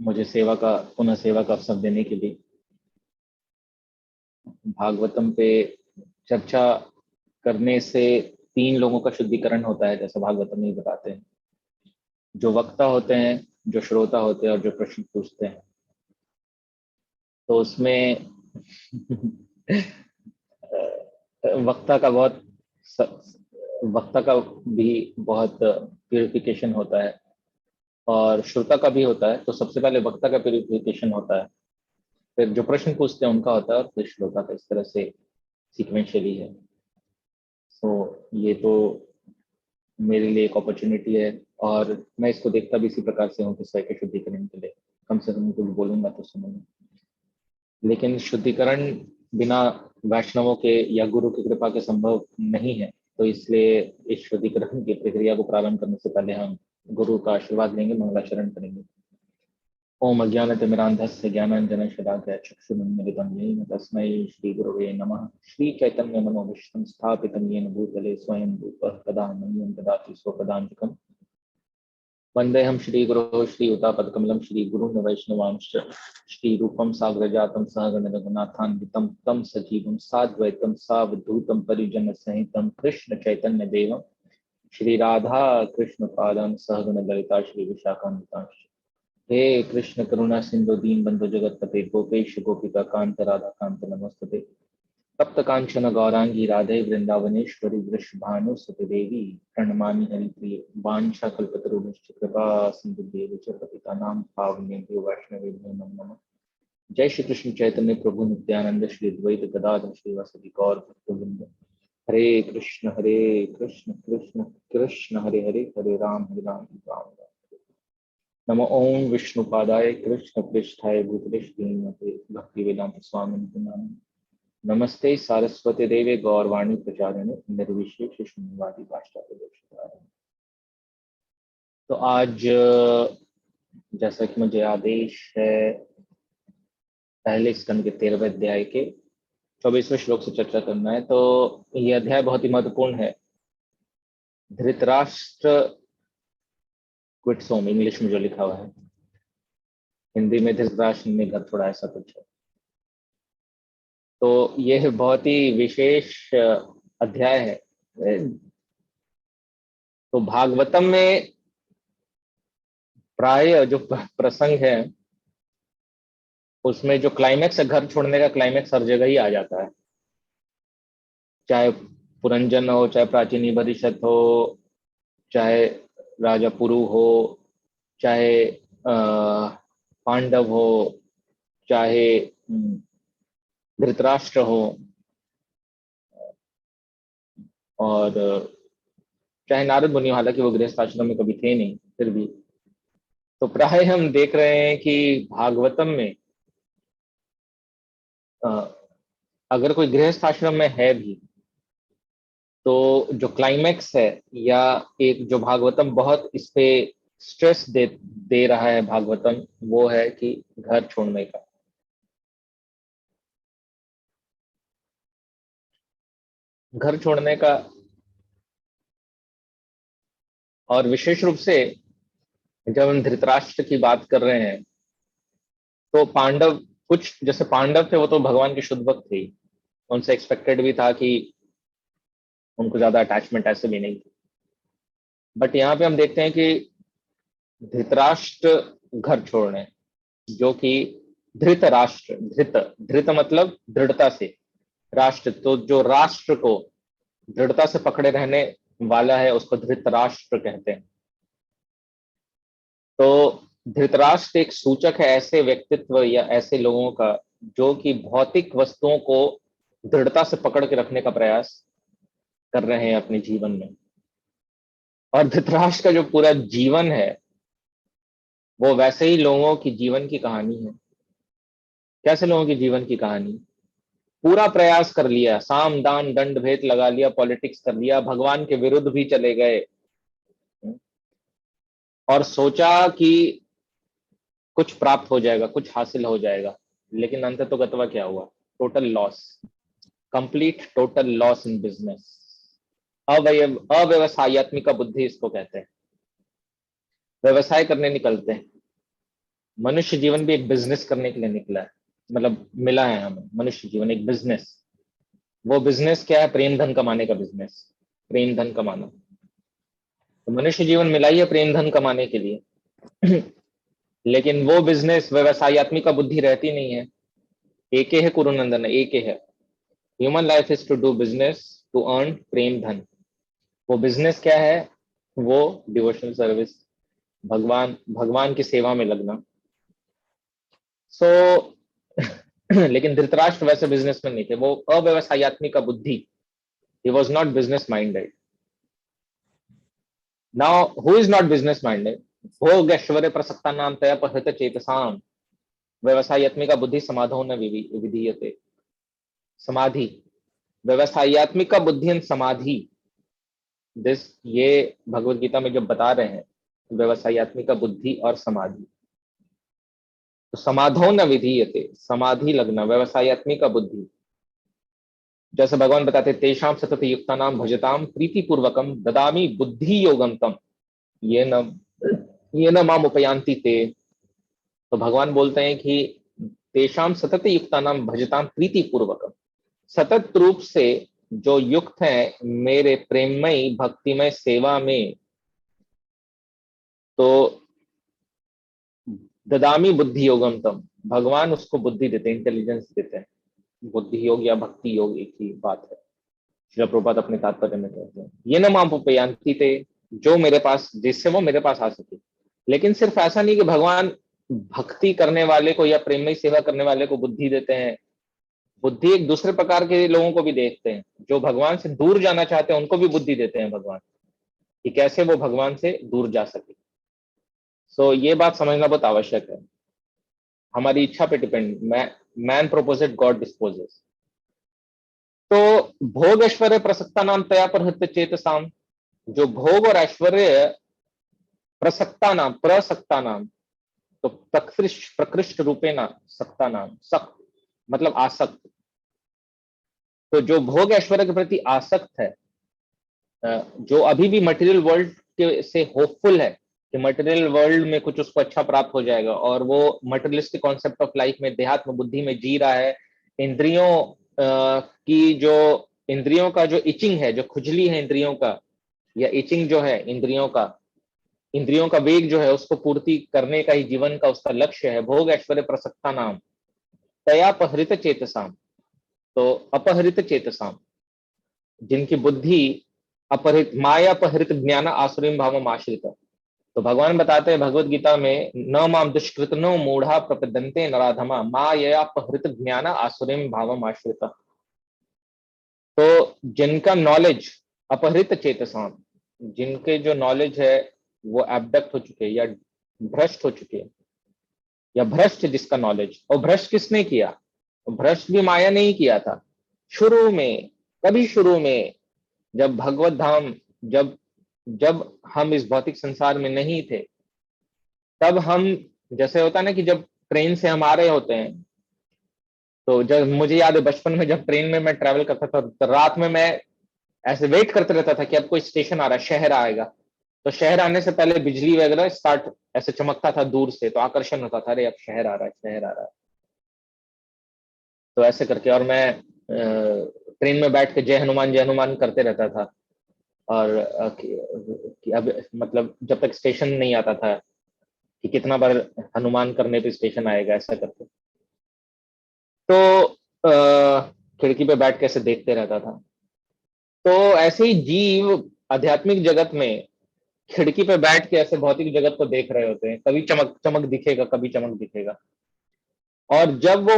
मुझे पुनः सेवा का अवसर देने के लिए। भागवतम पे चर्चा करने से 3 लोगों का शुद्धिकरण होता है, जैसा भागवतम में बताते हैं। जो वक्ता होते हैं, जो श्रोता होते हैं और जो प्रश्न पूछते हैं। तो उसमें वक्ता का बहुत वक्ता का भी बहुत प्यूरिफिकेशन होता है और श्रोता का भी होता है। तो सबसे पहले वक्ता का प्यूरिफिकेशन होता है, फिर जो प्रश्न पूछते हैं उनका होता है और फिर श्रोता का। इस तरह से सीक्वेंशियली है। तो ये तो मेरे लिए एक अपॉर्चुनिटी है और मैं इसको देखता भी इसी प्रकार से हूँ कि स्वयं के शुद्धिकरण के लिए कम से कम कुछ बोलूंगा तो सुनूंगा। लेकिन शुद्धिकरण बिना वैष्णवों के या गुरु की कृपा के संभव नहीं है। तो इसलिए इस शुद्धिकरण की प्रक्रिया को प्रारंभ करने से पहले हम गुरु का आशीर्वाद लेंगे, मंगलाचरण करेंगे। ओम अज्ञानतिमिरान्धस्य ज्ञानाञ्जनं शलाकया चक्षुरुन्मीलितं येन तस्मै श्रीगुरवे नमः। श्रीचैतन्यमनोभीष्टं स्थापितं येन भूतले स्वयं रूपः कदा मह्यं ददाति स्वपदान्तिकम्। वन्देऽहं श्रीगुरोः श्रीयुतापदकमलं श्रीगुरून् वैष्णवांश्च श्रीरूपं साग्रजातं सहगण रघुनाथान्वितं तं सजीवं साद्वैतं सावधूतं परिजनसहितं कृष्ण चैतन्य देवं श्रीराधा कृष्ण पादां सहगण ललिता श्रीविशाखान्वितांश्च। हे कृष्ण करुणा सिंधु दीन बंधु जगतपते गोपेश गोपिका कांत राधा कांत नमस्तुते। तप्त कांचन गौरांगी राधे वृंदावनेश्वरी वृषभानुसुते देवी प्रणमामि हरिप्रिय। वाञ्छा कल्पतरुभ्यश्च कृपा सिन्धुभ्येव च पतितानां पावनेभ्यो वैष्णवेभ्यो नमो नमः। जय श्री कृष्ण चैतन्य प्रभु नित्यानंद श्री द्वैत गदाधर श्रीवासदि गौर भक्तवृंद। हरे कृष्ण कृष्ण कृष्ण हरे हरे, हरे राम राम राम। नमो ओम विष्णुपादाय कृष्ण पृष्ठाय भूतले श्रीमते भक्ति वेदांत स्वामी नाम। नमस्ते सारस्वती देवे गौरवाणी प्रचारिणे निर्विशेष शून्यवादी पाश्चात्य। तो आज जैसा कि मुझे आदेश है, पहले स्कंद के 13वें अध्याय के 24वें श्लोक से चर्चा करना है। तो ये अध्याय बहुत ही महत्वपूर्ण है। धृतराष्ट्र क्विट्स होम, इंग्लिश में जो लिखा हुआ है, हिंदी में धृतराष्ट्र में घर छोड़ा, ऐसा कुछ है। तो यह बहुत ही विशेष अध्याय है। तो भागवतम में प्राय जो प्रसंग है उसमें जो क्लाइमेक्स है, घर छोड़ने का क्लाइमेक्स हर जगह ही आ जाता है। चाहे पुरंजन हो, चाहे प्राचीनी भविष्यत हो, चाहे राजा पुरु हो, चाहे पांडव हो, चाहे धृतराष्ट्र हो, और चाहे नारद मुनि, हालांकि वो गृहस्थ आश्रम में कभी थे नहीं, फिर भी। तो प्राय हम देख रहे हैं कि भागवतम में अगर कोई गृहस्थ आश्रम में है भी, तो जो क्लाइमेक्स है या एक जो भागवतम बहुत इस पे स्ट्रेस दे रहा है भागवतम, वो है कि घर छोड़ने का। घर छोड़ने का, और विशेष रूप से जब हम धृतराष्ट्र की बात कर रहे हैं तो पांडव, कुछ जैसे पांडव थे वो तो भगवान के शुद्ध भक्त थे, उनसे एक्सपेक्टेड भी था कि उनको ज्यादा अटैचमेंट ऐसे भी नहीं थी। बट यहाँ पे हम देखते हैं कि धृतराष्ट्र घर छोड़ने, जो कि धृत राष्ट्र, धृत धृत मतलब दृढ़ता से, राष्ट्र तो जो राष्ट्र को दृढ़ता से पकड़े रहने वाला है उसको धृत राष्ट्र कहते हैं। तो धृतराष्ट्र एक सूचक है ऐसे व्यक्तित्व या ऐसे लोगों का जो कि भौतिक वस्तुओं को दृढ़ता से पकड़ के रखने का प्रयास कर रहे हैं अपने जीवन में। और धृतराष्ट्र का जो पूरा जीवन है वो वैसे ही लोगों की जीवन की कहानी है। कैसे लोगों की जीवन की कहानी? पूरा प्रयास कर लिया, साम दान दंड भेद लगा लिया, पॉलिटिक्स कर लिया, भगवान के विरुद्ध भी चले गए और सोचा कि कुछ प्राप्त हो जाएगा, कुछ हासिल हो जाएगा, लेकिन अंत तो गतवा क्या हुआ? Total loss, complete total loss in business. अव्यवसायत्मिका बुद्धि इसको कहते हैं। व्यवसाय करने निकलते हैं, मनुष्य जीवन भी एक बिजनेस करने के लिए निकला है, मतलब मिला है हमें मनुष्य जीवन एक बिजनेस। वो बिजनेस क्या है? प्रेम धन कमाने का बिजनेस, प्रेम धन कमाना। तो मनुष्य जीवन मिला ही है प्रेम धन कमाने के लिए। लेकिन वो बिजनेस व्यवसायत्मिका बुद्धि रहती नहीं है। एक है कुरुनंदन, एक है human life is to do business to earn प्रेम धन। वो बिजनेस क्या है? वो डिवोशनल सर्विस, भगवान भगवान की सेवा में लगना। सो लेकिन धृतराष्ट्र वैसे बिजनेसमैन नहीं थे, वो अव्यवसायत्मिका बुद्धि, he was not business minded. Now who is not business minded? भोग ऐश्वर्य प्रसक्ता नाम तय अपहृत चेतसाम व्यवसायत्मिका बुद्धि समाधो न विधीयते। समाधि, व्यवसायत्मिका बुद्धि एंड समाधि, दिस, ये भगवत गीता में जब बता रहे हैं व्यवसायत्मिका बुद्धि और समाधि, तो समाधो न विधीयते, समाधि लगना, व्यवसायत्मिका बुद्धि। जैसे भगवान बताते तेषाम सतत युक्ता नाम भजताम प्रीति पूर्वकम ददामी बुद्धि योगम तम ये न ये न माम उपयांति ते। तो भगवान बोलते हैं कि तेषाम सतत युक्ता नाम भजताम प्रीति पूर्वकम, सतत रूप से जो युक्त है मेरे प्रेममय भक्तिमय सेवा में, तो ददामी बुद्धि योगम तम, भगवान उसको बुद्धि देते हैं, इंटेलिजेंस देते हैं। बुद्धि योग या भक्ति योग एक ही बात है। श्रील प्रभुपाद अपने तात्पर्य में कहते हैं ये न माम उपयांति थे, जो मेरे पास, जिससे वो मेरे पास आ सके। लेकिन सिर्फ ऐसा नहीं कि भगवान भक्ति करने वाले को या प्रेममय सेवा करने वाले को बुद्धि देते हैं, बुद्धि एक दूसरे प्रकार के लोगों को भी देखते हैं, जो भगवान से दूर जाना चाहते हैं उनको भी बुद्धि देते हैं भगवान, कि कैसे वो भगवान से दूर जा सके। सो ये बात समझना बहुत आवश्यक है। हमारी इच्छा पे डिपेंड, मैन प्रोपोजेड गॉड डिस्पोजेस। तो भोग ऐश्वर्य प्रसक्ता नाम तया पर हृत चेतसाम, जो भोग और ऐश्वर्य प्रसक्ता नाम, तो प्रकृष्ट रूपे ना, सत्ता नाम, सक्त मतलब आसक्त। तो जो भोग ऐश्वर्य के प्रति आसक्त है, जो अभी भी मटेरियल वर्ल्ड के से होपफुल है कि मटेरियल वर्ल्ड में कुछ उसको अच्छा प्राप्त हो जाएगा, और वो मटेरियलिस्टिक कॉन्सेप्ट ऑफ लाइफ में, देहात्म बुद्धि में जी रहा है, इंद्रियों की जो, इंद्रियों का जो इचिंग है, जो खुजली है इंद्रियों का, या इचिंग जो है इंद्रियों का, इंद्रियों का वेग जो है उसको पूर्ति करने का ही जीवन का उसका लक्ष्य है। भोग ऐश्वर्य प्रसक्ता नाम तया अपहृत चेतसाम, तो अपहृत चेतसाम, जिनकी बुद्धि अपहृत, माया अपहृत ज्ञान आसुरीम भावम आश्रित। तो भगवान बताते हैं भगवत गीता में, न माम दुष्कृतनो मूढ़ा प्रपद्यन्ते नराधमा माया अपहृत ज्ञान आसुरीम भावम आश्रित। तो जिनका नॉलेज अपहृत चेतसाम, जिनके जो नॉलेज है वो एबडक्ट हो चुके या भ्रष्ट हो चुके, या भ्रष्ट जिसका नॉलेज, और भ्रष्ट किसने किया? भ्रष्ट भी माया नहीं किया था शुरू में, कभी शुरू में, जब भगवत धाम, जब जब हम इस भौतिक संसार में नहीं थे, तब हम, जैसे होता ना कि जब ट्रेन से हम आ रहे होते हैं, तो जब मुझे याद है बचपन में जब ट्रेन में मैं ट्रैवल करता था, तो रात में मैं ऐसे वेट करते रहता था कि अब कोई स्टेशन आ रहा है, शहर आएगा। तो शहर आने से पहले बिजली वगैरह स्टार्ट ऐसे चमकता था दूर से, तो आकर्षण होता था, अरे अब शहर आ रहा है, शहर आ रहा है। तो ऐसे करके, और मैं ट्रेन में बैठ के जय हनुमान करते रहता था। और कि अब मतलब जब तक स्टेशन नहीं आता था कि कितना बार हनुमान करने पे स्टेशन आएगा, ऐसा करके। तो खिड़की पे बैठ के ऐसे देखते रहता था। तो ऐसे ही जीव आध्यात्मिक जगत में खिड़की पे बैठ के ऐसे भौतिक जगत को देख रहे होते हैं, कभी चमक चमक दिखेगा, कभी चमक दिखेगा। और जब वो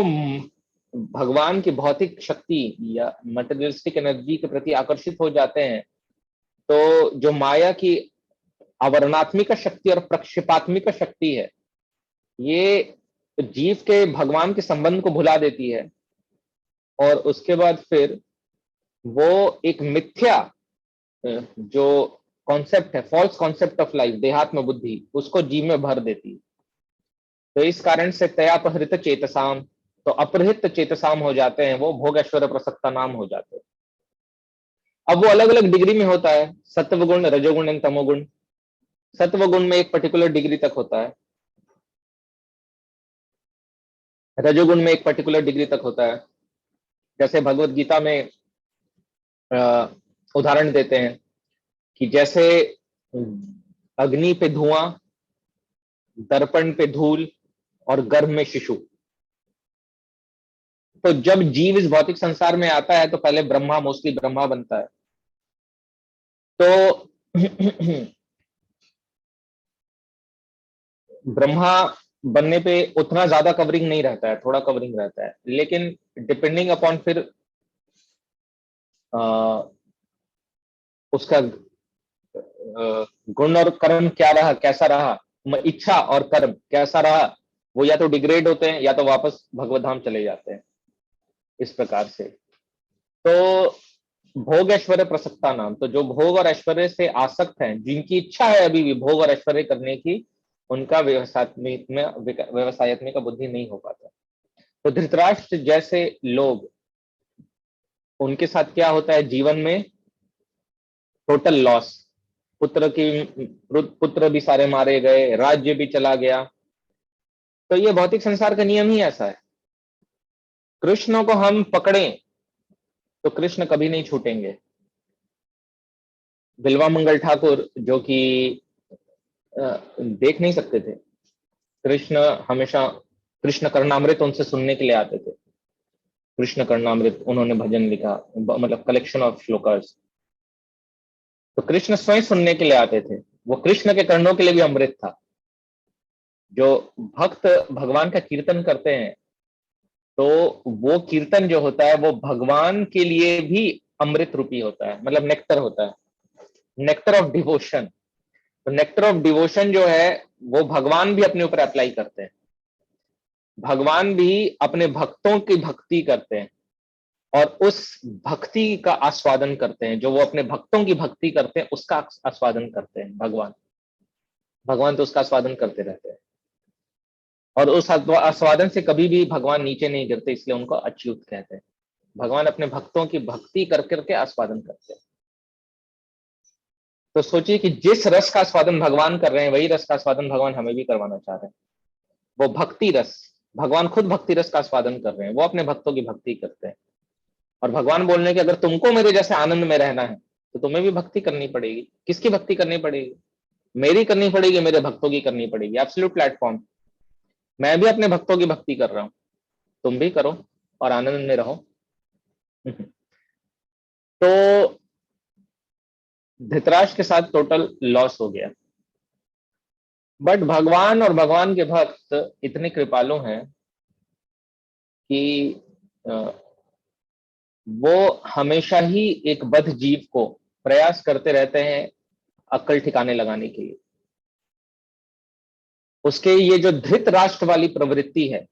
भगवान की भौतिक शक्ति या मटेरियलिस्टिक एनर्जी के प्रति आकर्षित हो जाते हैं, तो जो माया की आवर्णात्मिका शक्ति और प्रक्षेपात्मिका शक्ति है, ये जीव के भगवान के संबंध को भुला देती है, और उसके बाद फिर वो एक मिथ्या जो कॉन्सेप्ट है, फॉल्स कॉन्सेप्ट ऑफ लाइफ, देहात्म बुद्धि, उसको जीव में भर देती है। तो इस कारण से तयापहृत चेतसाम, तो अपहृत चेतसाम हो जाते हैं, वो भोग ऐश्वर्य प्रसक्ता नाम हो जाते हैं। अब वो अलग अलग डिग्री में होता है, सत्वगुण, रजोगुण एंड तमोगुण। सत्वगुण में एक पर्टिकुलर डिग्री तक होता है, रजोगुण में एक पर्टिकुलर डिग्री तक होता है। जैसे भगवत गीता में उदाहरण देते हैं कि जैसे अग्नि पे धुआं, दर्पण पे धूल और गर्भ में शिशु। तो जब जीव इस भौतिक संसार में आता है तो पहले ब्रह्मा, मोस्टली ब्रह्मा बनता है। तो ब्रह्मा बनने पे उतना ज्यादा कवरिंग नहीं रहता है, थोड़ा कवरिंग रहता है, लेकिन डिपेंडिंग अपॉन फिर उसका गुण और कर्म क्या रहा, कैसा रहा, इच्छा और कर्म कैसा रहा, वो या तो डिग्रेड होते हैं या तो वापस भगवत धाम चले जाते हैं। इस प्रकार से तो भोग ऐश्वर्य प्रसक्ता नाम, तो जो भोग और ऐश्वर्य से आसक्त हैं, जिनकी इच्छा है अभी भी भोग और ऐश्वर्य करने की, उनका व्यवसायत्मिक का बुद्धि नहीं हो पाता। तो धृतराष्ट्र जैसे लोग, उनके साथ क्या होता है जीवन में? Total loss. पुत्र भी सारे मारे गए, राज्य भी चला गया। तो ये भौतिक संसार का नियम ही ऐसा है। कृष्ण को हम पकड़ें तो कृष्ण कभी नहीं छूटेंगे। बिल्वा मंगल ठाकुर जो कि देख नहीं सकते थे, कृष्ण हमेशा, कृष्ण कर्णामृत उनसे सुनने के लिए आते थे। कृष्ण कर्णामृत उन्होंने भजन लिखा, मतलब कलेक्शन ऑफ श्लोकास। तो कृष्ण स्वयं सुनने के लिए आते थे। वो कृष्ण के कर्णों के लिए भी अमृत था। जो भक्त भगवान का कीर्तन करते हैं, तो वो कीर्तन जो होता है वो भगवान के लिए भी अमृत रूपी होता है, मतलब नेक्टर होता है, नेक्टर ऑफ डिवोशन। तो नेक्टर ऑफ डिवोशन जो है वो भगवान भी अपने ऊपर अप्लाई करते हैं। भगवान भी अपने भक्तों की भक्ति करते हैं और उस भक्ति का आस्वादन करते हैं। जो वो अपने भक्तों की भक्ति करते हैं उसका आस्वादन करते हैं भगवान। भगवान तो उसका आस्वादन करते रहते हैं और उस आस्वादन से कभी भी भगवान नीचे नहीं गिरते, इसलिए उनको अच्युत कहते हैं। भगवान अपने भक्तों की भक्ति कर करके आस्वादन करते हैं। तो सोचिए कि जिस रस का आस्वादन भगवान कर रहे हैं, वही रस का आस्वादन भगवान हमें भी करवाना चाह रहे हैं। वो भक्ति रस, भगवान खुद भक्ति रस का आस्वादन कर रहे हैं, वो अपने भक्तों की भक्ति करते हैं। और भगवान बोल रहे हैं कि अगर तुमको मेरे जैसे आनंद में रहना है तो तुम्हें भी भक्ति करनी पड़ेगी। किसकी भक्ति करनी पड़ेगी? मेरी करनी पड़ेगी, मेरे भक्तों की करनी पड़ेगी। Absolute platform. मैं भी अपने भक्तों की भक्ति कर रहा हूं, तुम भी करो और आनंद में रहो। तो धृतराष्ट्र के साथ टोटल लॉस हो गया। बट भगवान और भगवान के भक्त इतने कृपालु हैं कि वो हमेशा ही एक बद्ध जीव को प्रयास करते रहते हैं अक्ल ठिकाने लगाने के लिए। उसके ये जो धृत राष्ट्र वाली प्रवृत्ति है,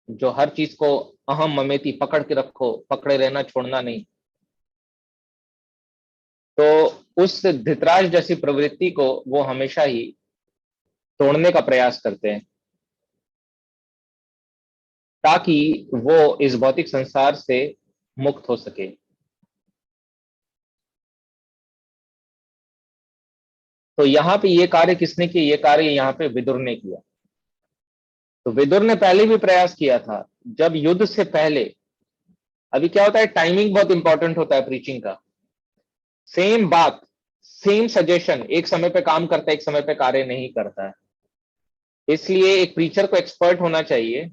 जो हर चीज को अहम ममेती, पकड़ के रखो, पकड़े रहना, छोड़ना नहीं, तो उस धृतराष्ट्र जैसी प्रवृत्ति को वो हमेशा ही तोड़ने का प्रयास करते हैं ताकि वो इस भौतिक संसार से मुक्त हो सके। तो यहाँ पे ये कार्य किसने किया? ये कार्य यहाँ पे विदुर ने किया। तो विदुर ने पहले भी प्रयास किया था, जब युद्ध से पहले। अभी क्या होता है, टाइमिंग बहुत इंपॉर्टेंट होता है प्रीचिंग का। सेम बात, सेम सजेशन एक समय पे काम करता है, एक समय पे कार्य नहीं करता है। इसलिए एक प्रीचर को एक्सपर्ट होना चाहिए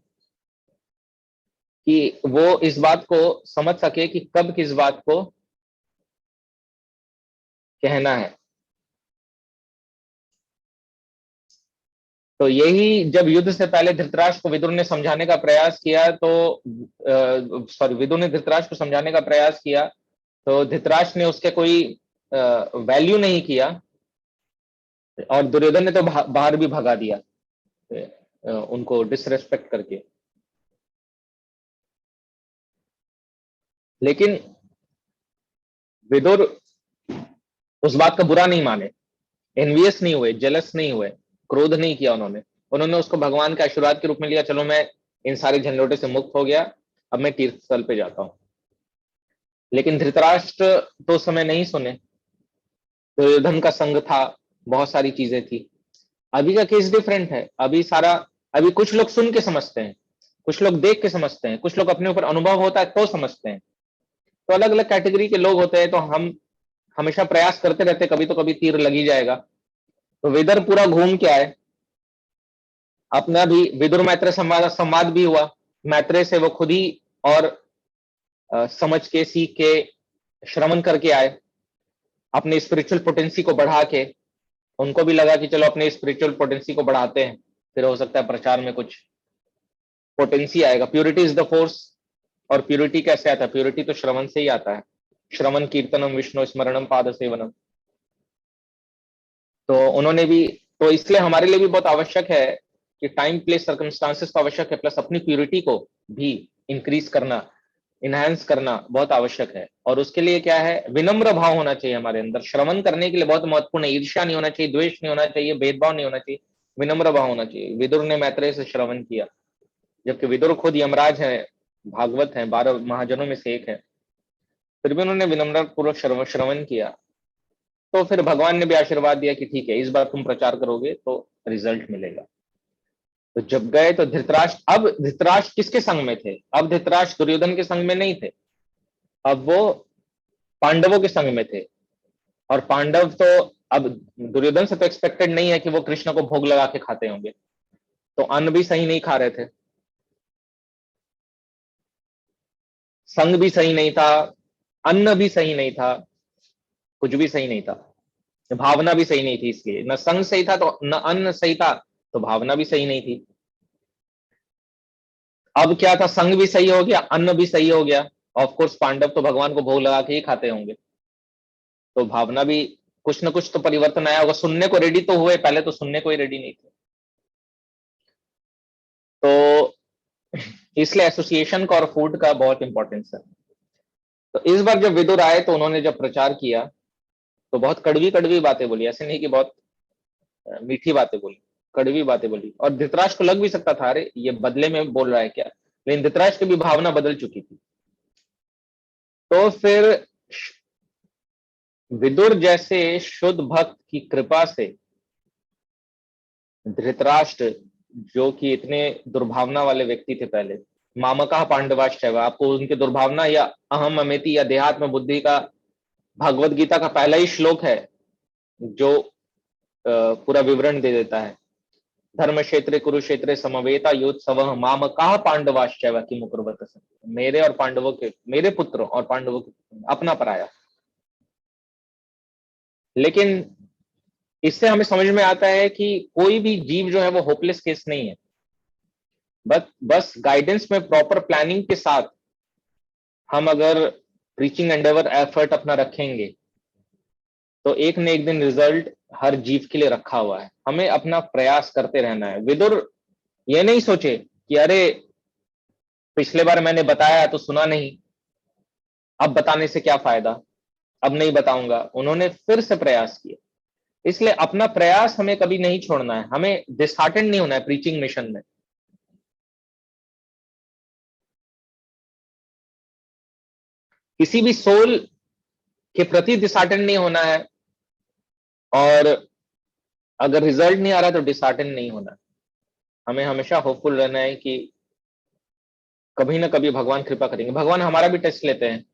कि वो इस बात को समझ सके कि कब किस बात को कहना है। तो यही जब युद्ध से पहले धृतराष्ट्र को विदुर ने समझाने का प्रयास किया, तो विदुर ने धृतराष्ट्र को समझाने का प्रयास किया, तो धृतराष्ट्र ने उसके कोई वैल्यू नहीं किया और दुर्योधन ने तो बाहर भी भगा दिया उनको डिसरेस्पेक्ट करके। लेकिन विदुर उस बात का बुरा नहीं माने, एनवियस नहीं हुए, जेलस नहीं हुए, क्रोध नहीं किया उन्होंने। उन्होंने उसको भगवान के आशीर्वाद के रूप में लिया, चलो मैं इन सारे झंझोटे से मुक्त हो गया, अब मैं तीर्थ स्थल पे जाता हूं। लेकिन धृतराष्ट्र तो उस समय नहीं सुने। दुर्योधन का संग था, बहुत सारी चीजें थी। अभी का केस डिफरेंट है। अभी सारा अभी कुछ लोग सुन के समझते हैं, कुछ लोग देख के समझते हैं, कुछ लोग अपने ऊपर अनुभव होता है तो समझते हैं। तो अलग अलग कैटेगरी के लोग होते हैं, तो हम हमेशा प्रयास करते रहते हैं, कभी तो कभी तीर लग ही जाएगा। तो वेदर पूरा घूम के आए, अपना भी विदुर मैत्रेय संवाद संवाद भी हुआ। मैत्रेय से वो खुद ही और समझ के, सीख के, श्रवण करके आए, अपने स्पिरिचुअल पोटेंसी को बढ़ा के। उनको भी लगा कि चलो अपने स्पिरिचुअल पोटेंसी को बढ़ाते हैं, फिर हो सकता है प्रचार में कुछ पोटेंसी आएगा। Purity is the force. और प्योरिटी कैसे आता है? प्योरिटी तो श्रवण से ही आता है। श्रवण कीर्तनम विष्णु स्मरणम पाद सेवनम। तो उन्होंने भी, तो इसलिए हमारे लिए भी बहुत आवश्यक है कि टाइम प्लेस सर्कमस्टांसेस तो आवश्यक है, प्लस अपनी प्योरिटी को भी इंक्रीज करना, इनहेंस करना बहुत आवश्यक है। और उसके लिए क्या है? विनम्र भाव होना चाहिए हमारे अंदर। श्रवण करने के लिए बहुत महत्वपूर्ण है। ईर्ष्या नहीं होना चाहिए, द्वेष नहीं होना चाहिए, भेदभाव नहीं होना चाहिए, विनम्र भाव होना चाहिए। विदुर ने मैत्रेय से श्रवण किया, जबकि विदुर खुद यमराज है, भागवत है, 12 महाजनों में से एक है, फिर भी उन्होंने विनम्र पूर्वक श्रवण किया। तो फिर भगवान ने भी आशीर्वाद दिया कि ठीक है, इस बार तुम प्रचार करोगे तो रिजल्ट मिलेगा। तो जब गए तो धृतराष्ट्र, अब धृतराष्ट्र किसके संग में थे? अब धृतराष्ट्र दुर्योधन के संग में नहीं थे, अब वो पांडवों के संग में थे। और पांडव तो अब दुर्योधन से तो एक्सपेक्टेड नहीं है कि वो कृष्ण को भोग लगा के खाते होंगे, तो अन्न भी सही नहीं खा रहे थे, संग भी सही नहीं था, अन्न भी सही नहीं था, कुछ भी सही नहीं था, भावना भी सही नहीं थी। इसलिए न संग सही था तो न अन्न सही था, तो भावना भी सही नहीं थी। अब क्या था? संग भी सही हो गया, अन्न भी सही हो गया। ऑफ कोर्स पांडव तो भगवान को भोग लगा के ही खाते होंगे, तो भावना भी कुछ ना कुछ तो परिवर्तन आया होगा। सुनने को रेडी तो हुए, पहले तो सुनने को ही रेडी नहीं थे। तो इसलिए एसोसिएशन का और फूड का बहुत इंपॉर्टेंस है। तो इस बार जब विदुर आए तो उन्होंने जब प्रचार किया तो बहुत कड़वी कड़वी बातें बोली। ऐसे नहीं कि बहुत मीठी बातें बोली, कड़वी बातें बोली। और धृतराष्ट्र को लग भी सकता था, अरे ये बदले में बोल रहा है क्या, लेकिन धृतराष्ट्र की भी भावना बदल चुकी थी। तो फिर विदुर जैसे शुद्ध भक्त की कृपा से धृतराष्ट्र, जो कि इतने दुर्भावना वाले व्यक्ति थे पहले, मामका पांडवाश्चैव, आपको उनके दुर्भावना या अहम अमेति या देहात्म बुद्धि का भगवत गीता का पहला ही श्लोक है जो पूरा विवरण दे देता है। धर्म क्षेत्र कुरुक्षेत्र समवेता योत्सव मामका पांडवाश्चैव किम कुर्वत। मेरे और पांडवों के, मेरे पुत्र और पांडवों के, अपना पराया। लेकिन इससे हमें समझ में आता है कि कोई भी जीव जो है वो होपलेस केस नहीं है। बस गाइडेंस में प्रॉपर प्लानिंग के साथ हम अगर रीचिंग एंडेवर एफर्ट अपना रखेंगे तो एक न एक दिन रिजल्ट हर जीव के लिए रखा हुआ है। हमें अपना प्रयास करते रहना है। विदुर ये नहीं सोचे कि अरे पिछले बार मैंने बताया तो सुना नहीं, अब बताने से क्या फायदा, अब नहीं बताऊंगा। उन्होंने फिर से प्रयास किया। इसलिए अपना प्रयास हमें कभी नहीं छोड़ना है, हमें डिसहार्टेंड नहीं होना है प्रीचिंग मिशन में। किसी भी सोल के प्रति डिसहार्टेंड नहीं होना है, और अगर रिजल्ट नहीं आ रहा तो डिसहार्टेंड नहीं होना। हमें हमेशा होपफुल रहना है कि कभी ना कभी भगवान कृपा करेंगे। भगवान हमारा भी टेस्ट लेते हैं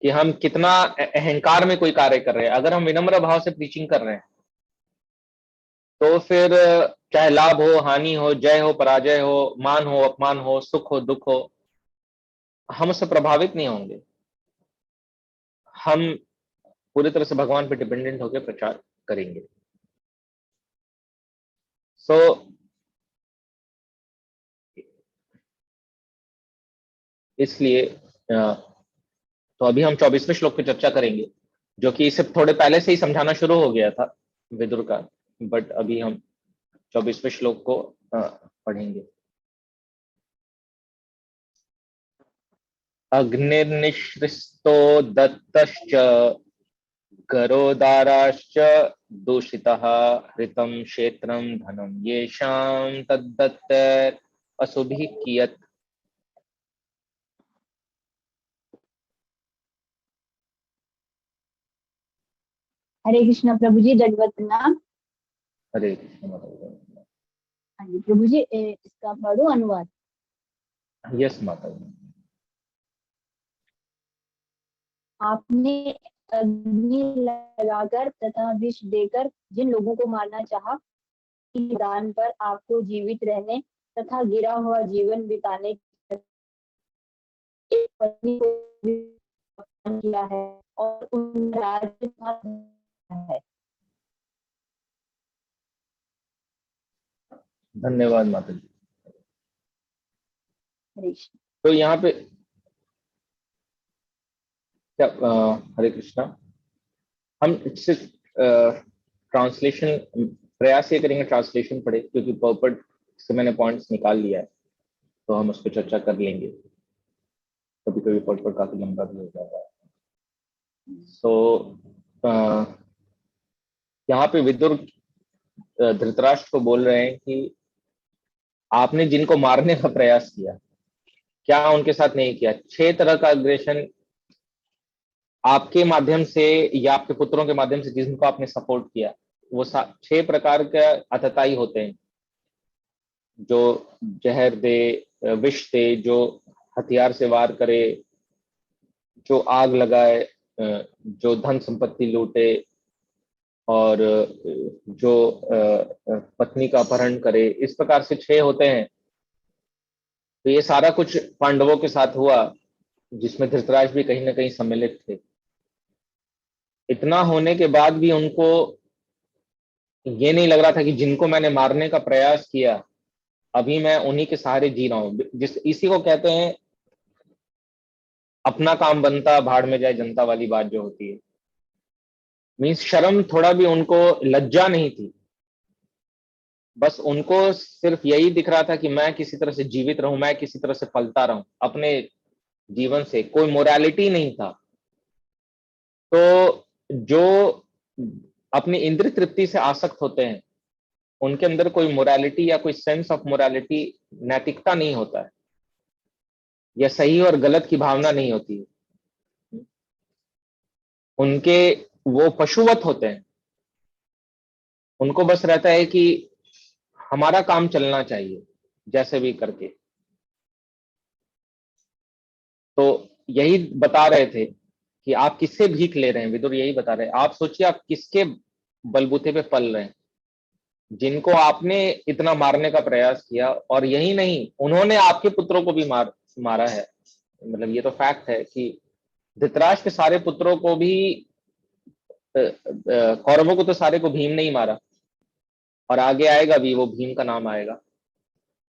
कि हम कितना अहंकार में कोई कार्य कर रहे हैं। अगर हम विनम्र भाव से प्रीचिंग कर रहे हैं तो फिर चाहे लाभ हो, हानि हो, जय हो, पराजय हो, मान हो, अपमान हो, सुख हो, दुख हो, हम उससे प्रभावित नहीं होंगे। हम पूरी तरह से भगवान पे डिपेंडेंट होकर प्रचार करेंगे। सो इसलिए तो अभी हम 24वें श्लोक की चर्चा करेंगे, जो कि इसे थोड़े पहले से ही समझाना शुरू हो गया था विदुर का, बट अभी हम 24वें श्लोक को पढ़ेंगे। अग्निर्निश्रिस्तो दत्तश्च गरोदाराश्च दूषितः हृतं क्षेत्रं धनं येषां तद्दत्त असुभिः कियत्। हरे कृष्ण प्रभु जी, दंडवत प्रणाम। हरे कृष्ण। हाँ जी प्रभु जी, इसका पढ़ो अनुवाद। यस माता जी। आपने अग्नि लगाकर तथा विष देकर जिन लोगों को मारना चाहा, दान पर आपको जीवित रहने तथा गिरा हुआ जीवन बिताने की पत्नी को भी किया है और उन राज्य है। धन्यवाद माता जी। हरीश। तो यहाँ पे क्या हरे कृष्णा, हम सिर्फ ट्रांसलेशन प्रयास ये करेंगे ट्रांसलेशन पढ़े, क्योंकि पर्पट से मैंने पॉइंट्स निकाल लिया है, तो हम उस पर चर्चा कर लेंगे। कभी कभी पर्पट काफी लंबा भी हो जाता है। सो यहाँ पे विदुर धृतराष्ट्र को बोल रहे हैं कि आपने जिनको मारने का प्रयास किया, क्या उनके साथ नहीं किया? 6 तरह का अग्रेशन आपके माध्यम से या आपके पुत्रों के माध्यम से जिनको आपने सपोर्ट किया, वो 6 प्रकार के अतताई होते हैं, जो जहर दे, विष दे, जो हथियार से वार करे, जो आग लगाए, जो धन संपत्ति लूटे, और जो पत्नी का अपहरण करे। इस प्रकार से 6 होते हैं। तो ये सारा कुछ पांडवों के साथ हुआ, जिसमें धृतराज भी कहीं ना कहीं सम्मिलित थे। इतना होने के बाद भी उनको ये नहीं लग रहा था कि जिनको मैंने मारने का प्रयास किया, अभी मैं उन्हीं के सहारे जी रहा हूं। इसी को कहते हैं अपना काम बनता भाड़ में जाए जनता वाली बात जो होती है। मीन्स शर्म, थोड़ा भी उनको लज्जा नहीं थी। बस उनको सिर्फ यही दिख रहा था कि मैं किसी तरह से जीवित रहूं, मैं किसी तरह से पलता रहूं अपने जीवन से। कोई मोरालिटी नहीं था। तो जो अपनी इंद्रिय तृप्ति से आसक्त होते हैं, उनके अंदर कोई मोरालिटी या कोई सेंस ऑफ मोरालिटी, नैतिकता नहीं होता है, या सही और गलत की भावना नहीं होती है। उनके वो पशुवत होते हैं। उनको बस रहता है कि हमारा काम चलना चाहिए जैसे भी करके। तो यही बता रहे थे कि आप किससे भीख ले रहे हैं। विदुर यही बता रहे हैं, आप सोचिए आप किसके बलबूते पे पल रहे हैं, जिनको आपने इतना मारने का प्रयास किया। और यही नहीं, उन्होंने आपके पुत्रों को भी मारा है। मतलब ये तो फैक्ट है कि धृतराष्ट्र के सारे पुत्रों को भी, कौरवों को तो सारे को भीम ने ही मारा, और आगे आएगा भी, वो भीम का नाम आएगा।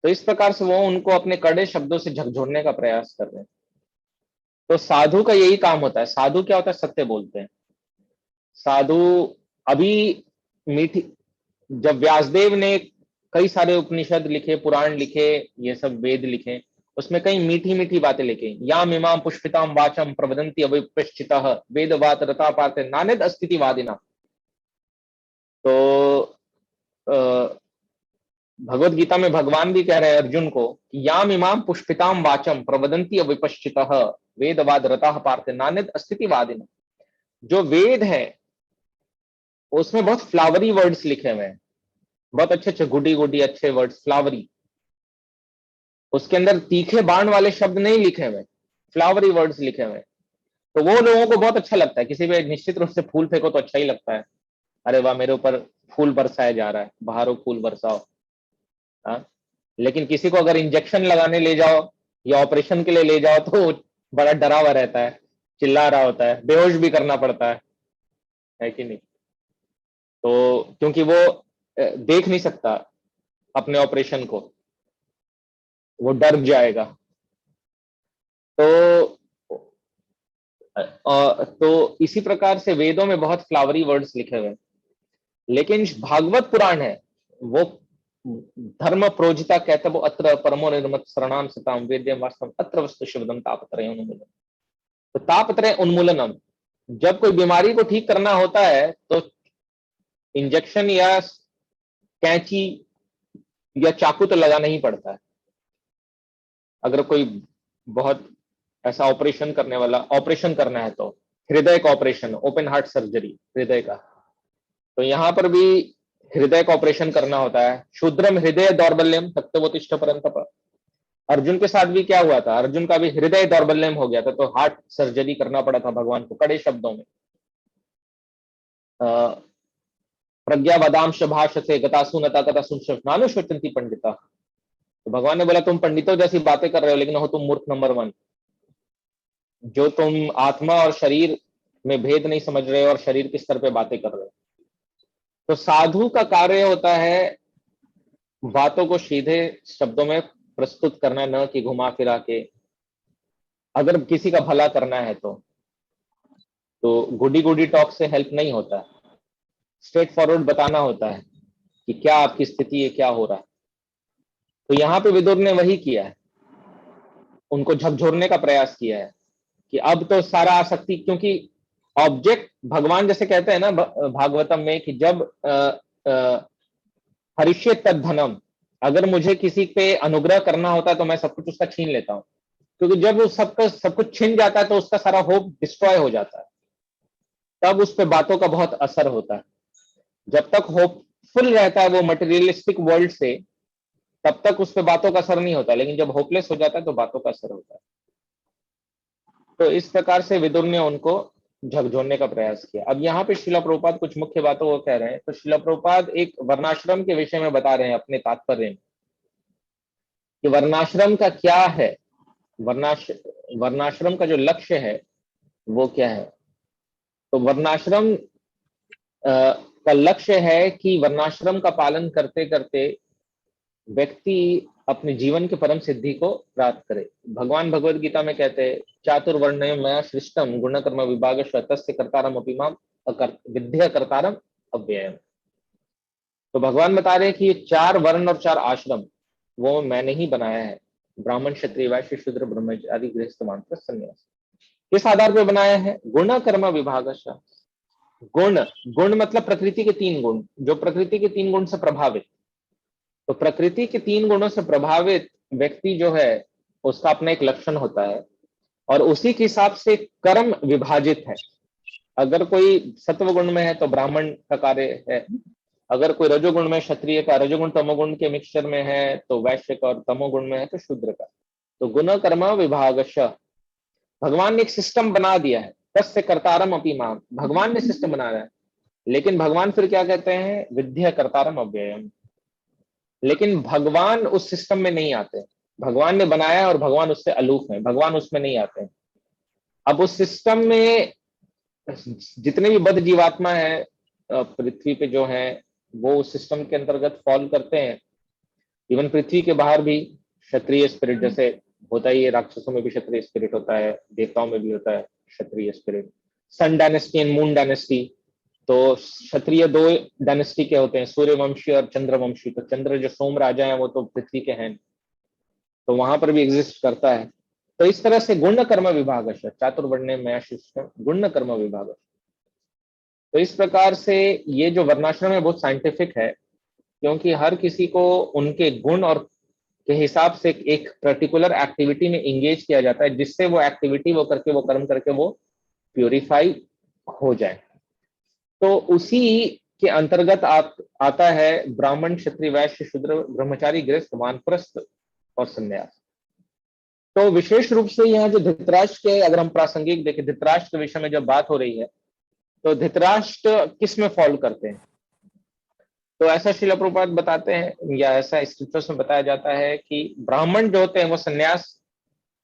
तो इस प्रकार से वो उनको अपने कड़े शब्दों से झकझोरने का प्रयास कर रहे हैं। तो साधु का यही काम होता है। साधु क्या होता है? सत्य बोलते हैं साधु। अभी मीठी, जब व्यासदेव ने कई सारे उपनिषद लिखे, पुराण लिखे, ये सब वेद लिखे, उसमें कई मीठी मीठी बातें लिखे। याम इमाम पुष्पिताम वाचम प्रवदंती अविपश्चितः वेदवात रता पार्थ नान्यद अस्तिवादिना। तो भगवत गीता में भगवान भी कह रहे हैं अर्जुन को कि याम इमाम पुष्पिताम वाचम प्रवदंती अविपश्चितः वेदवाद रता पार्थ नान्यद अस्तिवादिना। जो वेद है उसमें बहुत फ्लावरी वर्ड्स लिखे हुए हैं, बहुत अच्छे अच्छे गुडी गुडी अच्छे वर्ड्स, फ्लावरी। उसके अंदर तीखे बाण वाले शब्द नहीं लिखे हुए, फ्लावरी वर्ड्स लिखे हुए। तो वो लोगों को बहुत अच्छा लगता है। किसी पे निश्चित रूप से फूल फेंको तो अच्छा ही लगता है, अरे वाह मेरे ऊपर फूल बरसाया जा रहा है, बहारो फूल बरसाओ। हाँ? लेकिन किसी को अगर इंजेक्शन लगाने ले जाओ या ऑपरेशन के लिए ले जाओ तो बड़ा डरा हुआ रहता है, चिल्ला रहा होता है, बेहोश भी करना पड़ता है कि नहीं? तो क्योंकि वो देख नहीं सकता अपने ऑपरेशन को, वो डर जाएगा। तो तो इसी प्रकार से वेदों में बहुत फ्लावरी वर्ड्स लिखे हुए हैं। लेकिन भागवत पुराण है वो धर्म प्रोजिता कहते वो अत्र परमो निर्मत शरणाम सताम वेद्यम वास्तव अत्र वस्तु शिवदम तापत्रय उन्मूलन। तो तापत्रय उन्मूलनम, जब कोई बीमारी को ठीक करना होता है तो इंजेक्शन या कैंची या चाकू तो लगाना ही पड़ता है। अगर कोई बहुत ऐसा ऑपरेशन करने वाला ऑपरेशन करना है, तो हृदय का ऑपरेशन, ओपन हार्ट सर्जरी हृदय का, तो यहाँ पर भी हृदय का ऑपरेशन करना होता है। शूद्रम हृदय दौर्बल्यम तत्वोत्तिष्ठ परंतप। अर्जुन के साथ भी क्या हुआ था, अर्जुन का भी हृदय दौर्बल्यम हो गया था, तो हार्ट सर्जरी करना पड़ा था भगवान को कड़े शब्दों में। प्रज्ञा वदांश भाषसे गतासु नता तथासु नानुशोचन्ति पंडिता। तो भगवान ने बोला तुम पंडितों जैसी बातें कर रहे हो, लेकिन हो तुम मूर्ख नंबर 1, जो तुम आत्मा और शरीर में भेद नहीं समझ रहे हो और शरीर के स्तर पे बातें कर रहे हो। तो साधु का कार्य होता है बातों को सीधे शब्दों में प्रस्तुत करना, न कि घुमा फिरा के। अगर किसी का भला करना है तो गुडी गुडी टॉक से हेल्प नहीं होता, स्ट्रेट फॉरवर्ड बताना होता है कि क्या आपकी स्थिति है, क्या हो रहा है। तो यहाँ पे विदुर ने वही किया है, उनको झकझोरने का प्रयास किया है कि अब तो सारा आसक्ति, क्योंकि ऑब्जेक्ट भगवान जैसे कहते हैं ना भागवतम में कि जब हरिष्ये तद धनम, अगर मुझे किसी पे अनुग्रह करना होता है तो मैं सब कुछ उसका छीन लेता हूं, क्योंकि जब वो सबका सब कुछ छिन जाता है तो उसका सारा होप डिस्ट्रॉय हो जाता है, तब उस पे बातों का बहुत असर होता है। जब तक होपफुल रहता है वो मटेरियलिस्टिक वर्ल्ड से, तब तक उस पे बातों का असर नहीं होता, लेकिन जब होपलेस हो जाता है तो बातों का असर होता है। तो इस प्रकार से विदुर ने उनको झकझोरने का प्रयास किया। अब यहाँ पे शिला प्रभुपाद कुछ मुख्य बातों को कह रहे हैं। तो शिला प्रभुपाद एक वर्णाश्रम के विषय में बता रहे हैं अपने तात्पर्य में कि वर्णाश्रम का क्या है, वर्णाश्रम का जो लक्ष्य है वो क्या है। तो वर्णाश्रम का लक्ष्य है कि वर्णाश्रम का पालन करते करते व्यक्ति अपने जीवन के परम सिद्धि को प्राप्त करे। भगवान भगवत गीता में कहते हैं चातुर्वर्ण्यम मया सृष्टम गुणकर्म विभाग तस्य कर्तारम अपि माम विद्या कर्तारम अव्ययम। तो भगवान बता रहे हैं कि ये 4 वर्ण और 4 आश्रम वो मैंने ही बनाया है, ब्राह्मण क्षत्रिय वैश्य शूद्र ब्रह्मचारी गृहस्थ वानप्रस्थ सन्यास। किस आधार पर बनाया है? गुण कर्म विभागशः। गुण, गुण मतलब प्रकृति के 3 गुण, जो प्रकृति के 3 गुण से प्रभावित। तो प्रकृति के 3 गुणों से प्रभावित व्यक्ति जो है उसका अपना एक लक्षण होता है और उसी के हिसाब से कर्म विभाजित है। अगर कोई सत्व गुण में है तो ब्राह्मण का कार्य है, अगर कोई रजोगुण में क्षत्रिय का, रजोगुण तमोगुण के मिक्सचर में है तो वैश्य का, और तमोगुण में है तो शूद्र का। तो गुण कर्म विभागशः भगवान ने एक सिस्टम बना दिया है। तस्य कर्तारम अपि माम, भगवान ने सिस्टम बनाया है, लेकिन भगवान फिर क्या कहते हैं? विद्या कर्तारम अव्ययम। लेकिन भगवान उस सिस्टम में नहीं आते। भगवान ने बनाया और भगवान उससे अलूफ है, भगवान उसमें नहीं आते। अब उस सिस्टम में जितने भी बद्ध जीवात्मा है पृथ्वी पे जो है वो उस सिस्टम के अंतर्गत फॉल करते हैं। इवन पृथ्वी के बाहर भी क्षत्रिय स्पिरिट, जैसे होता ही है, राक्षसों में भी क्षत्रिय स्पिरिट होता है, देवताओं में भी होता है Kshatriya spirit. Sun dynasty and moon dynasty, तो क्षत्रिय 2 डायनेस्टी के होते हैं, सूर्यवंशी और चंद्रवंशी। तो चंद्र जो सोम राजा है वो तो पृथ्वी के हैं, तो वहां पर भी एग्जिस्ट करता है। तो इस तरह से गुण कर्म विभाग, चातुर्वर्ण्य मया शिष्टम गुण कर्म विभाग। तो इस प्रकार से ये जो वर्णाश्रम है बहुत साइंटिफिक है, क्योंकि हर किसी को उनके गुण और के हिसाब से एक पर्टिकुलर एक्टिविटी में एंगेज किया जाता है, जिससे वो एक्टिविटी वो करके, वो कर्म करके वो प्यूरिफाई हो जाए। तो उसी के अंतर्गत आता है ब्राह्मण क्षत्रिय वैश्य शूद्र ब्रह्मचारी गृहस्थ वानप्रस्थ और संन्यास। तो विशेष रूप से यहाँ जो धृतराष्ट्र के, अगर हम प्रासंगिक देखें धृतराष्ट्र के विषय में जब बात हो रही है, तो धृतराष्ट्र किस में फॉल करते हैं? तो ऐसा शिला प्रभुपाद बताते हैं, या ऐसा स्क्रिप्चर्स में बताया जाता है कि ब्राह्मण जो होते हैं वो संन्यास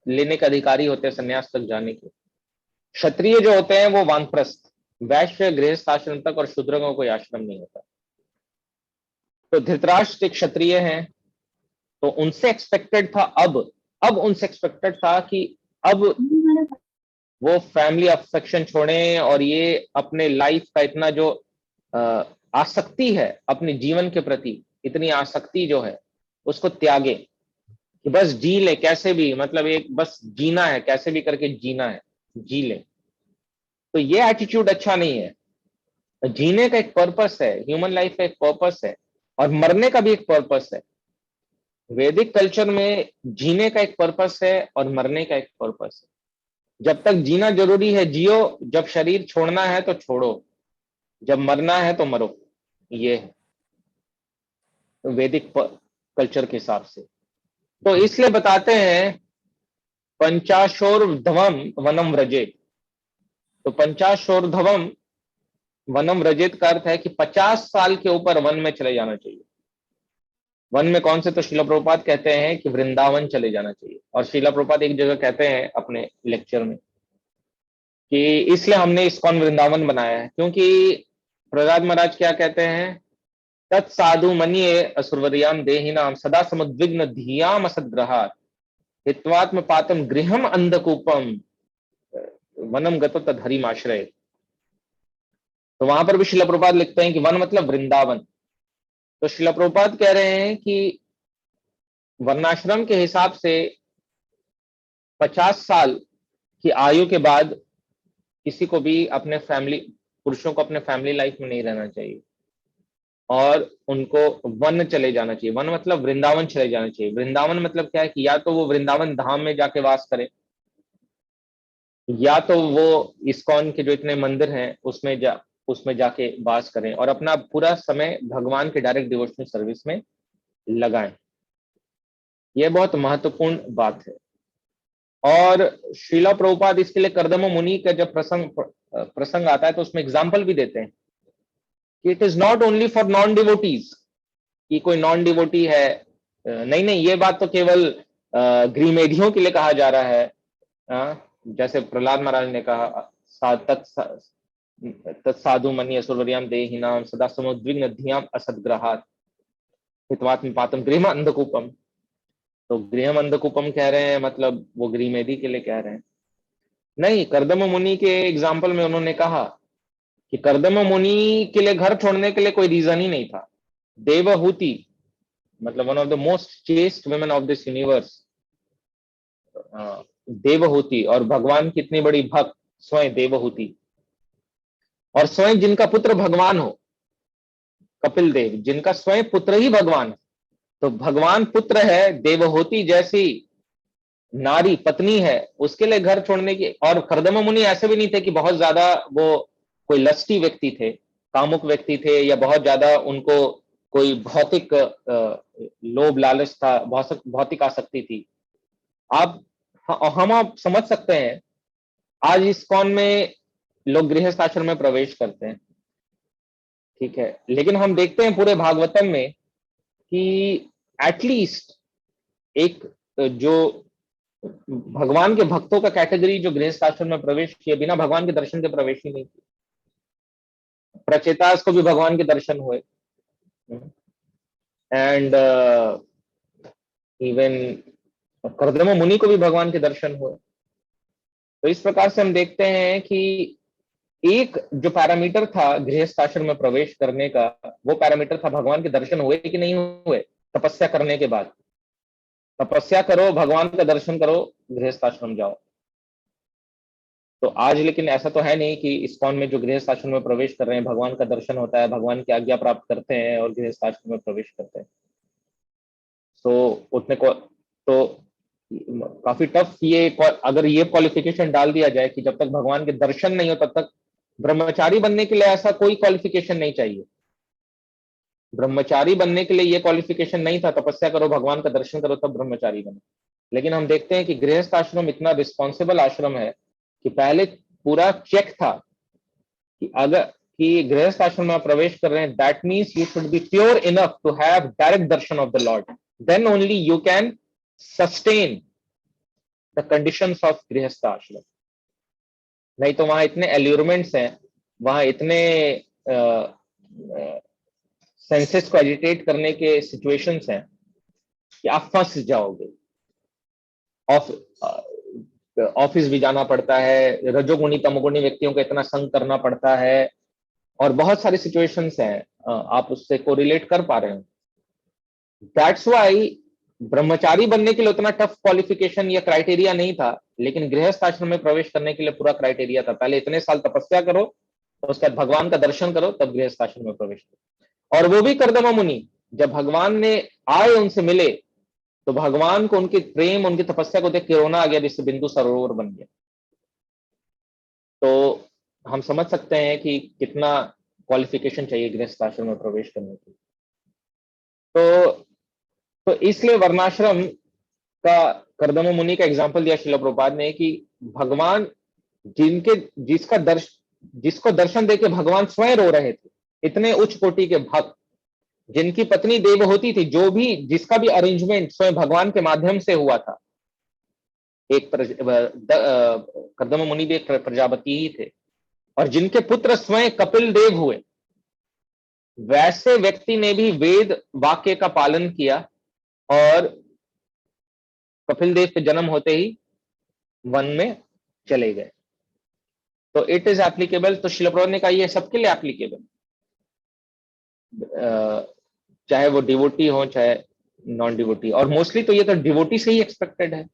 लेने के अधिकारी होते हैं, संन्यास तक जाने के। क्षत्रिय जो होते हैं वो वानप्रस्थ, वैश्य गृहस्थ आश्रम तक, और शूद्र को कोई आश्रम नहीं होता। तो धृतराष्ट्र एक क्षत्रिय हैं, तो उनसे एक्सपेक्टेड था, अब उनसे एक्सपेक्टेड था कि अब वो फैमिली अफेक्शन छोड़ें और ये अपने लाइफ का इतना जो आसक्ति है अपने जीवन के प्रति, इतनी आसक्ति जो है उसको त्यागे कि बस जी ले कैसे भी, मतलब एक बस जीना है, कैसे भी करके जीना है, जी ले। तो ये एटीट्यूड अच्छा नहीं है। जीने का एक पर्पस है, ह्यूमन लाइफ का एक पर्पस है, और मरने का भी एक पर्पस है। वैदिक कल्चर में जीने का एक पर्पस है और मरने का एक पर्पस है। जब तक जीना जरूरी है जियो, जब शरीर छोड़ना है तो छोड़ो, जब मरना है तो मरो, ये है। वैदिक कल्चर के हिसाब से। तो इसलिए बताते हैं पंचाशोर्ध्वम वनम व्रजेत। तो पंचाशोर्ध्वम वनम व्रजेत का अर्थ है कि 50 साल के ऊपर वन में चले जाना चाहिए। वन में कौन से? तो शिला प्रभुपाद कहते हैं कि वृंदावन चले जाना चाहिए। और शिला प्रभुपाद एक जगह कहते हैं अपने लेक्चर में कि इसलिए हमने इस्कॉन वृंदावन बनाया है, क्योंकि प्रहलाद महाराज क्या कहते हैं? तत्साधु मन्ये असुरवर्याम देहिनाम सदा समुद्विग्न धियाम असद्ग्रहात् हित्वात्म पातम गृहम अंधकूपम वनम गतो तदहरिमाश्रय। तो वहां पर भी शिला प्रभुपाद लिखते हैं कि वन मतलब वृंदावन। तो शिला प्रभुपाद कह रहे हैं कि वर्णाश्रम के हिसाब से 50 साल की आयु के बाद किसी को भी अपने फैमिली, पुरुषों को अपने फैमिली लाइफ में नहीं रहना चाहिए और उनको वन चले जाना चाहिए। वन मतलब वृंदावन चले जाना चाहिए। वृंदावन मतलब क्या है कि या तो वो वृंदावन धाम में जाके वास करे, या तो वो इस्कॉन के जो इतने मंदिर हैं उसमें जाके वास करें और अपना पूरा समय भगवान के डायरेक्ट डिवोशनल सर्विस में लगाएं। यह बहुत महत्वपूर्ण बात है। और श्रीला प्रभुपाद इसके लिए कर्दम मुनि का जब प्रसंग आता है तो उसमें एग्जाम्पल भी देते हैं कि it is not only for non devotees, कि कोई नॉन डिवोटी है, नहीं नहीं, ये बात तो केवल गृहमेधियों के लिए कहा जा रहा है। जैसे प्रहलाद महाराज ने कहा तत्साधु मन्ये असुरवर्याम देहिनाम सदा समुद्विग्न धियाम असद्ग्रहात् हित्वात्म पातम गृहम अंधकूपम। तो गृहम अंधकूपम कह रहे हैं मतलब वो गृहमेधी के लिए कह रहे हैं? नहीं, कर्दम मुनि के एग्जाम्पल में उन्होंने कहा कि कर्दम मुनि के लिए घर छोड़ने के लिए कोई रीजन ही नहीं था। देवहूति मतलब one of the most chest women of this universe, Devahuti, और भगवान की इतनी बड़ी भक्त स्वयं देवहूति, और स्वयं जिनका पुत्र भगवान हो, कपिल देव, जिनका स्वयं पुत्र ही भगवान है। तो भगवान पुत्र है, देवहूति जैसी नारी पत्नी है, उसके लिए घर छोड़ने की। और कर्दम मुनि ऐसे भी नहीं थे कि बहुत ज्यादा वो कोई लस्टी व्यक्ति थे, कामुक व्यक्ति थे, या बहुत ज्यादा उनको कोई भौतिक लोभ लालच था, भौतिक आसक्ति थी। हम आप समझ सकते हैं आज इस्कॉन में लोग गृहस्थ आश्रम में प्रवेश करते हैं, ठीक है, लेकिन हम देखते हैं पूरे भागवतम में कि एटलीस्ट एक जो भगवान के भक्तों का कैटेगरी जो गृहस्थ आश्रम में प्रवेश किए बिना भगवान के दर्शन के प्रवेश ही नहीं किए। प्रचेतास को भी भगवान के दर्शन हुए, एंड इवन कर्दम मुनि को भी भगवान के दर्शन हुए। तो इस प्रकार से हम देखते हैं कि एक जो पैरामीटर था गृहस्थ आश्रम में प्रवेश करने का, वो पैरामीटर था भगवान के दर्शन हुए कि नहीं हुए तपस्या करने के बाद। तपस्या करो, भगवान का दर्शन करो, गृहस्थ आश्रम जाओ। तो आज लेकिन ऐसा तो है नहीं कि इस्कॉन में जो गृहस्थ आश्रम में प्रवेश कर रहे हैं भगवान का दर्शन होता है, भगवान की आज्ञा प्राप्त करते हैं और गृहस्थ आश्रम में प्रवेश करते हैं। तो उतने को तो काफी टफ, ये अगर ये क्वालिफिकेशन डाल दिया जाए कि जब तक भगवान के दर्शन नहीं हो तब तक ब्रह्मचारी बनने के लिए, ऐसा कोई क्वालिफिकेशन नहीं चाहिए। ब्रह्मचारी बनने के लिए ये क्वालिफिकेशन नहीं था तपस्या करो, भगवान का दर्शन करो, तब ब्रह्मचारी बनो। लेकिन हम देखते हैं कि गृहस्थ आश्रम इतना रिस्पॉन्सिबल आश्रम है कि पहले पूरा चेक था कि अगर कि गृहस्थ आश्रम में प्रवेश कर रहे हैं, that means you should be pure enough to have direct darshan of the lord, then only you can sustain the conditions of grihastha ashram. नहीं तो वहां इतने एल्यूरमेंट्स हैं, वहां इतने सेंसेस को एजिटेट करने के सिचुएशंस हैं कि आप फंस जाओगे। ऑफिस भी जाना पड़ता है, रजोगुणी तमोगुणी व्यक्तियों का इतना संग करना पड़ता है, और बहुत सारी सिचुएशंस हैं, आप उससे को रिलेट कर पा रहे हो। दैट्स वाई ब्रह्मचारी बनने के लिए उतना टफ क्वालिफिकेशन या क्राइटेरिया नहीं था, लेकिन गृहस्थ आश्रम में प्रवेश करने के लिए पूरा क्राइटेरिया था। पहले इतने साल तपस्या करो, उसके बाद भगवान का दर्शन करो, तब गृहस्थ आश्रम में प्रवेश करो। और वो भी कर्दम मुनि जब भगवान ने आए उनसे मिले तो भगवान को उनके प्रेम, उनकी तपस्या को देख के रोना आ गया, जिससे बिंदु सरोवर बन गया। तो हम समझ सकते हैं कि कितना क्वालिफिकेशन चाहिए गृहस्थ आश्रम में प्रवेश करने के लिए। तो तो इसलिए वर्णाश्रम का कर्दम मुनि का एग्जाम्पल दिया शिला प्रभुपाद ने कि भगवान जिनके जिसको दर्शन देके भगवान स्वयं रो रहे थे, इतने उच्च कोटि के भक्त, जिनकी पत्नी देवहूति थी, जो भी जिसका भी अरेंजमेंट स्वयं भगवान के माध्यम से हुआ था। एक कर्दम मुनि भी एक प्रजापति ही थे, और जिनके पुत्र स्वयं कपिल देव हुए, वैसे व्यक्ति ने भी वेद वाक्य का पालन किया और कपिल देव के जन्म होते ही वन में चले गए। तो इट इज एप्लीकेबल। तो शिला प्रभुपाद ने कहा ये सबके लिए एप्लीकेबल, चाहे वो डिवोटी हो चाहे नॉन डिवोटी, और मोस्टली तो ये तो डिवोटी से ही एक्सपेक्टेड है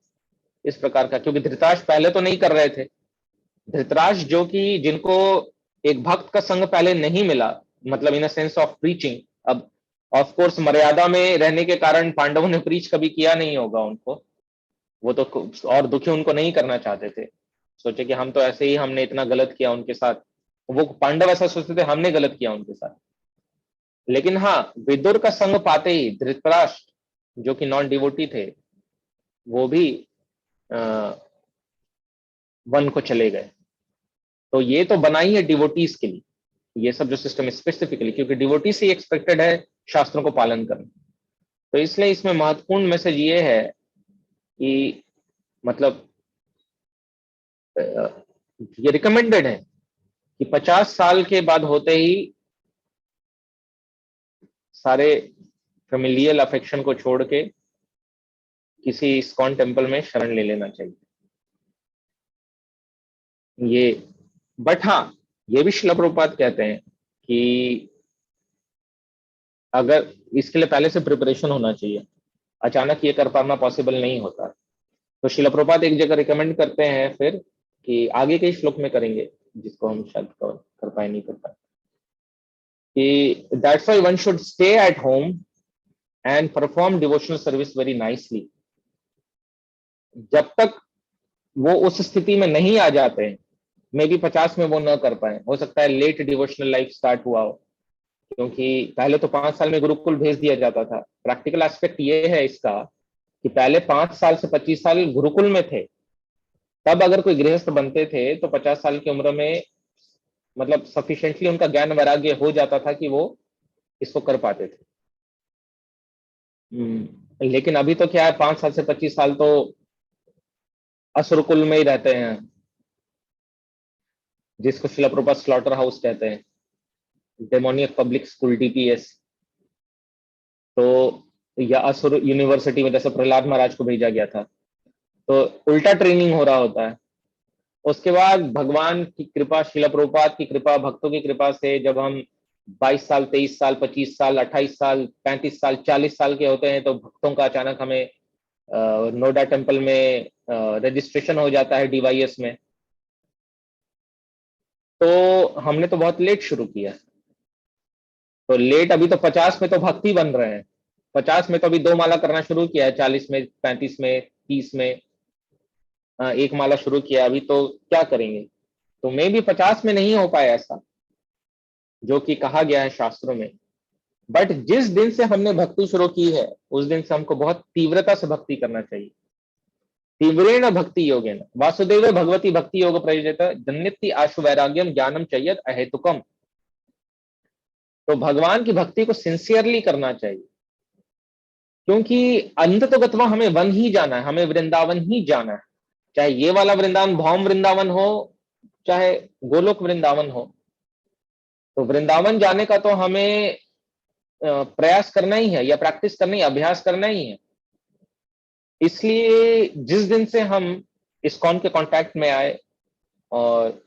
इस प्रकार का, क्योंकि धृतराष्ट्र पहले तो नहीं कर रहे थे। धृतराष्ट्र जो कि जिनको एक भक्त का संग पहले नहीं मिला, मतलब इन अ सेंस ऑफ प्रीचिंग, अब ऑफ कोर्स मर्यादा में रहने के कारण पांडवों ने प्रीच कभी किया नहीं होगा उनको, वो तो और दुखी उनको नहीं करना चाहते थे, सोचे कि हम तो ऐसे ही, हमने इतना गलत किया उनके साथ, वो पांडव ऐसा सोचते थे हमने गलत किया उनके साथ। लेकिन हाँ, विदुर का संग पाते ही धृतराष्ट्र जो कि नॉन डिवोटी थे, वो भी वन को चले गए। तो ये तो बना ही है डिवोटीज के लिए, ये सब जो सिस्टम स्पेसिफिकली, क्योंकि डिवोटी से एक्सपेक्टेड है शास्त्रों को पालन करना। तो इसलिए इसमें महत्वपूर्ण मैसेज ये है कि मतलब ये रिकमेंडेड है कि 50 साल के बाद होते ही सारे फेमिलियल अफेक्शन को छोड़ के किसी इस्कॉन टेम्पल में शरण ले लेना चाहिए। ये बट हाँ, ये भी शिला प्रभुपाद कहते हैं कि अगर इसके लिए पहले से प्रिपरेशन होना चाहिए, अचानक ये कर पाना पॉसिबल नहीं होता। तो शिला प्रभुपाद एक जगह रिकमेंड करते हैं फिर कि आगे के श्लोक में करेंगे, जिसको हम शायद कवर कर पाए नहीं कर पाए, कि that's why one should stay at home and perform devotional service very nicely. जब तक वो उस स्थिति में नहीं आ जाते हैं, मे बी 50 में वो न कर पाए, हो सकता है लेट डिवोशनल लाइफ स्टार्ट हुआ हो, क्योंकि पहले तो 5 साल में गुरुकुल भेज दिया जाता था। प्रैक्टिकल एस्पेक्ट ये है इसका कि पहले 5 साल से 25 साल गुरुकुल में थे, तब अगर कोई गृहस्थ बनते थे तो 50 साल की उम्र में मतलब सफिशिएंटली उनका ज्ञान वैराग्य हो जाता था कि वो इसको कर पाते थे। लेकिन अभी तो क्या है, 5 साल से 25 साल तो असुरकुल में ही रहते हैं, जिसको शिला प्रभुपाद स्लॉटर हाउस कहते हैं, डेमोनियक पब्लिक स्कूल डीपीएस। तो या असुर यूनिवर्सिटी में जैसे प्रहलाद महाराज को भेजा गया था, तो उल्टा ट्रेनिंग हो रहा होता है। उसके बाद भगवान की कृपा, शिला प्रभुपाद की कृपा, भक्तों की कृपा से जब हम 22 साल, 23 साल, 25 साल, 28 साल, 35 साल, 40 साल के होते हैं, तो भक्तों का अचानक हमें नोएडा टेम्पल में रजिस्ट्रेशन हो जाता है डीवाईएस में। तो हमने तो बहुत लेट शुरू किया, तो लेट, अभी तो 50 में तो भक्ति बन रहे हैं, 50 में तो अभी 2 माला करना शुरू किया है, 40 में, 35 में, 30 में 1 माला शुरू किया, अभी तो क्या करेंगे। तो मे भी 50 में नहीं हो पाए ऐसा जो कि कहा गया है शास्त्रों में। बट जिस दिन से हमने भक्ति शुरू की है, उस दिन से हमको बहुत तीव्रता से भक्ति करना चाहिए। तीव्रेण भक्ति योगेन वासुदेव भगवती भक्ति योग प्रयोजित जन्यति आशु वैराग्यम ज्ञानम चयत अहेतुकम। तो भगवान की भक्ति को सिंसियरली करना चाहिए, क्योंकि अंत तो गत्वा हमें वन ही जाना है, हमें वृंदावन ही जाना है, चाहे ये वाला वृंदावन भौम वृंदावन हो चाहे गोलोक वृंदावन हो। तो वृंदावन जाने का तो हमें प्रयास करना ही है, या प्रैक्टिस करनी, अभ्यास करना ही है। इसलिए जिस दिन से हम इस्कॉन के कांटेक्ट में आए और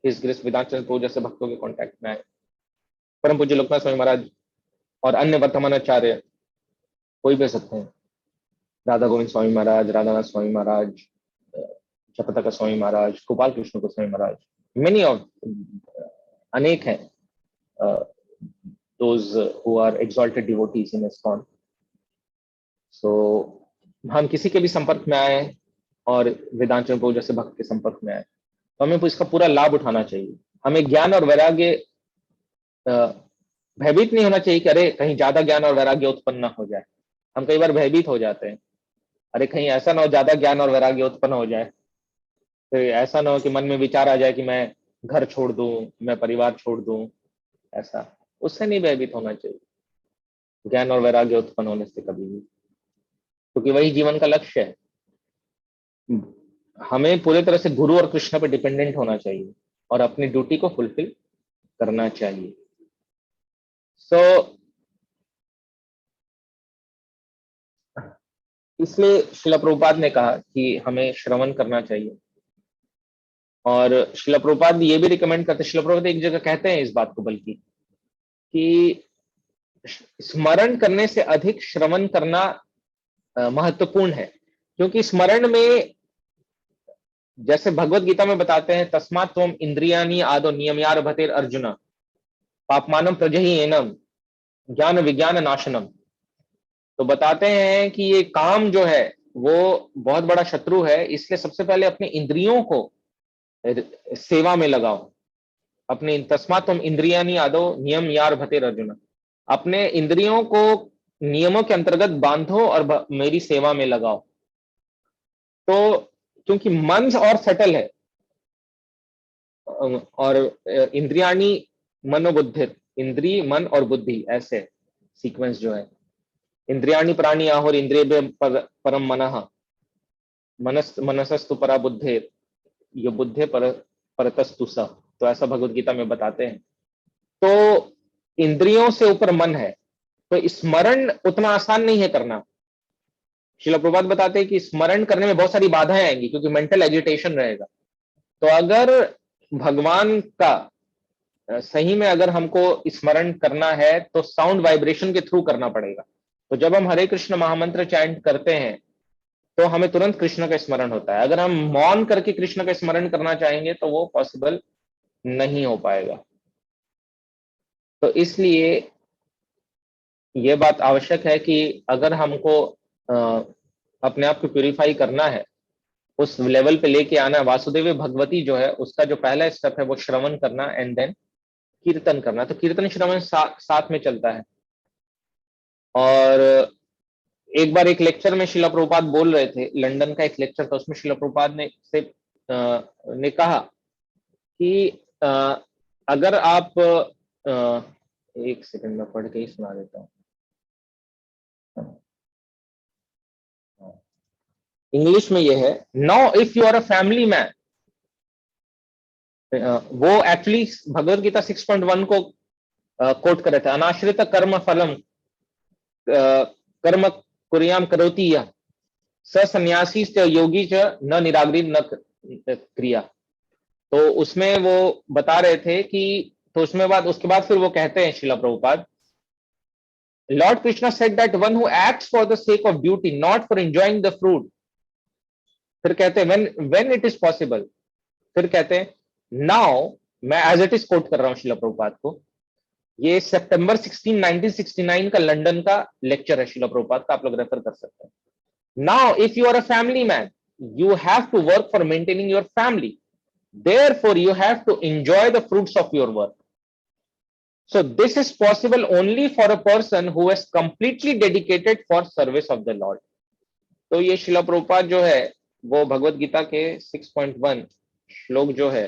इस ग्रेस वेदांत चंद्र प्रभु जैसे भक्तों के कांटेक्ट में आए, परम पूज्य लोकनाथ स्वामी महाराज और अन्य वर्तमान आचार्य कोई भी सकते हैं, राधा गोविंद स्वामी महाराज, राधानाथ स्वामी महाराज, जपतका स्वामी महाराज, गोपाल कृष्ण गोस्वामी महाराज, मेनी ऑफ अनेक हैं, those who are exalted devotees in ISKCON. So हम किसी के भी संपर्क में आए और वेदांत चंद्र प्रभु जैसे भक्त के संपर्क में आए, तो हमें इसका पूरा लाभ उठाना चाहिए। हमें ज्ञान और वैराग्य भयभीत नहीं होना चाहिए कि अरे कहीं ज्यादा ज्ञान और वैराग्य उत्पन्न ना हो जाए। हम कई बार भयभीत हो जाते हैं, अरे कहीं ऐसा ना हो ज्यादा ज्ञान और वैराग्य उत्पन्न हो जाए, तो ऐसा ना हो कि मन में विचार आ जाए कि मैं घर छोड़ दूं, मैं परिवार छोड़ दूं। ऐसा, उससे नहीं भयभीत होना चाहिए ज्ञान और वैराग्य उत्पन्न होने से कभी भी, क्योंकि वही जीवन का लक्ष्य है। हमें पूरे तरह से गुरु और कृष्ण पर डिपेंडेंट होना चाहिए और अपनी ड्यूटी को फुलफिल करना चाहिए। सो इसलिए शिला प्रभुपाद ने कहा कि हमें श्रवण करना चाहिए। और शिला प्रभुपाद ये भी रिकमेंड करते, शिला प्रभुपाद एक जगह कहते हैं इस बात को बल्कि, कि स्मरण करने से अधिक श्रवण करना महत्वपूर्ण है। क्योंकि स्मरण में, जैसे भगवत गीता में बताते हैं, तस्मात् त्वम इंद्रियाणि आदौ नियम्यार भतेर अर्जुन पापमानम प्रजहि एनम ज्ञान विज्ञान नाशनम। तो बताते हैं कि ये काम जो है वो बहुत बड़ा शत्रु है, इसलिए सबसे पहले अपने इंद्रियों को सेवा में लगाओ। अपने तस्मात् तुम इंद्रियाणि आदौ नियम यार भतेर अर्जुन, अपने इंद्रियों को नियमों के अंतर्गत बांधो और मेरी सेवा में लगाओ। तो क्योंकि मन और सटल है, और इंद्रियाणी मनोबुद्धि, इंद्रिय मन और बुद्धि, ऐसे सीक्वेंस जो है, इंद्रियाणी प्राणी आहोर इंद्रिय परम मनः मनसस्तु परा बुद्धे यो बुद्धे परतस्तु स। तो ऐसा भगवत गीता में बताते हैं। तो इंद्रियों से ऊपर मन है, तो स्मरण उतना आसान नहीं है करना। शिला प्रभुपाद बताते हैं कि स्मरण करने में बहुत सारी बाधाएं आएंगी, क्योंकि मेंटल एजिटेशन रहेगा। तो अगर भगवान का सही में अगर हमको स्मरण करना है तो साउंड वाइब्रेशन के थ्रू करना पड़ेगा। तो जब हम हरे कृष्ण महामंत्र चैंट करते हैं तो हमें तुरंत कृष्ण का स्मरण होता है। अगर हम मौन करके कृष्ण का स्मरण करना चाहेंगे तो वो पॉसिबल नहीं हो पाएगा। तो इसलिए ये बात आवश्यक है कि अगर हमको अपने आप को प्यूरिफाई करना है, उस लेवल पे लेके आना है, वासुदेव भगवती जो है उसका जो पहला स्टेप है वो श्रवण करना एंड देन कीर्तन करना। तो कीर्तन श्रवण साथ में चलता है। और एक बार एक लेक्चर में शिला प्रभुपाद बोल रहे थे, लंदन का एक लेक्चर था, उसमें शिला प्रभुपाद ने कहा कि अगर आप एक सेकंड में पढ़ के ही सुना देता हूँ, इंग्लिश में ये है, now if you are a family man, वो एक्चुअली भगवत गीता 6.1 को कोट कर रहे थे, अनाश्रित कर्म फलम कर्म कुर्याम करोति यह स सन्यासी च योगी च न निराग्री न क्रिया। तो उसमें वो बता रहे थे कि, तो उसके बाद फिर वो कहते हैं शिला Prabhupada, Lord Krishna said that one who acts for the sake of duty not for enjoying the fruit. फिर कहते हैं व्हेन इट इज पॉसिबल। फिर कहते हैं नाउ, मैं एज इट इज कोट कर रहा हूं शिला प्रभुपाद को, ये सितंबर 16 1969 का लंदन का लेक्चर है शिला प्रभुपाद का, आप लोग रेफर कर सकते हैं। Now if you are a family man, you have to work for maintaining your family, therefore you have to enjoy the fruits of your work. So this is possible only for a person who is completely dedicated for service of the Lord. तो ये शिला प्रभुपाद जो है वो भगवत गीता के 6.1 श्लोक जो है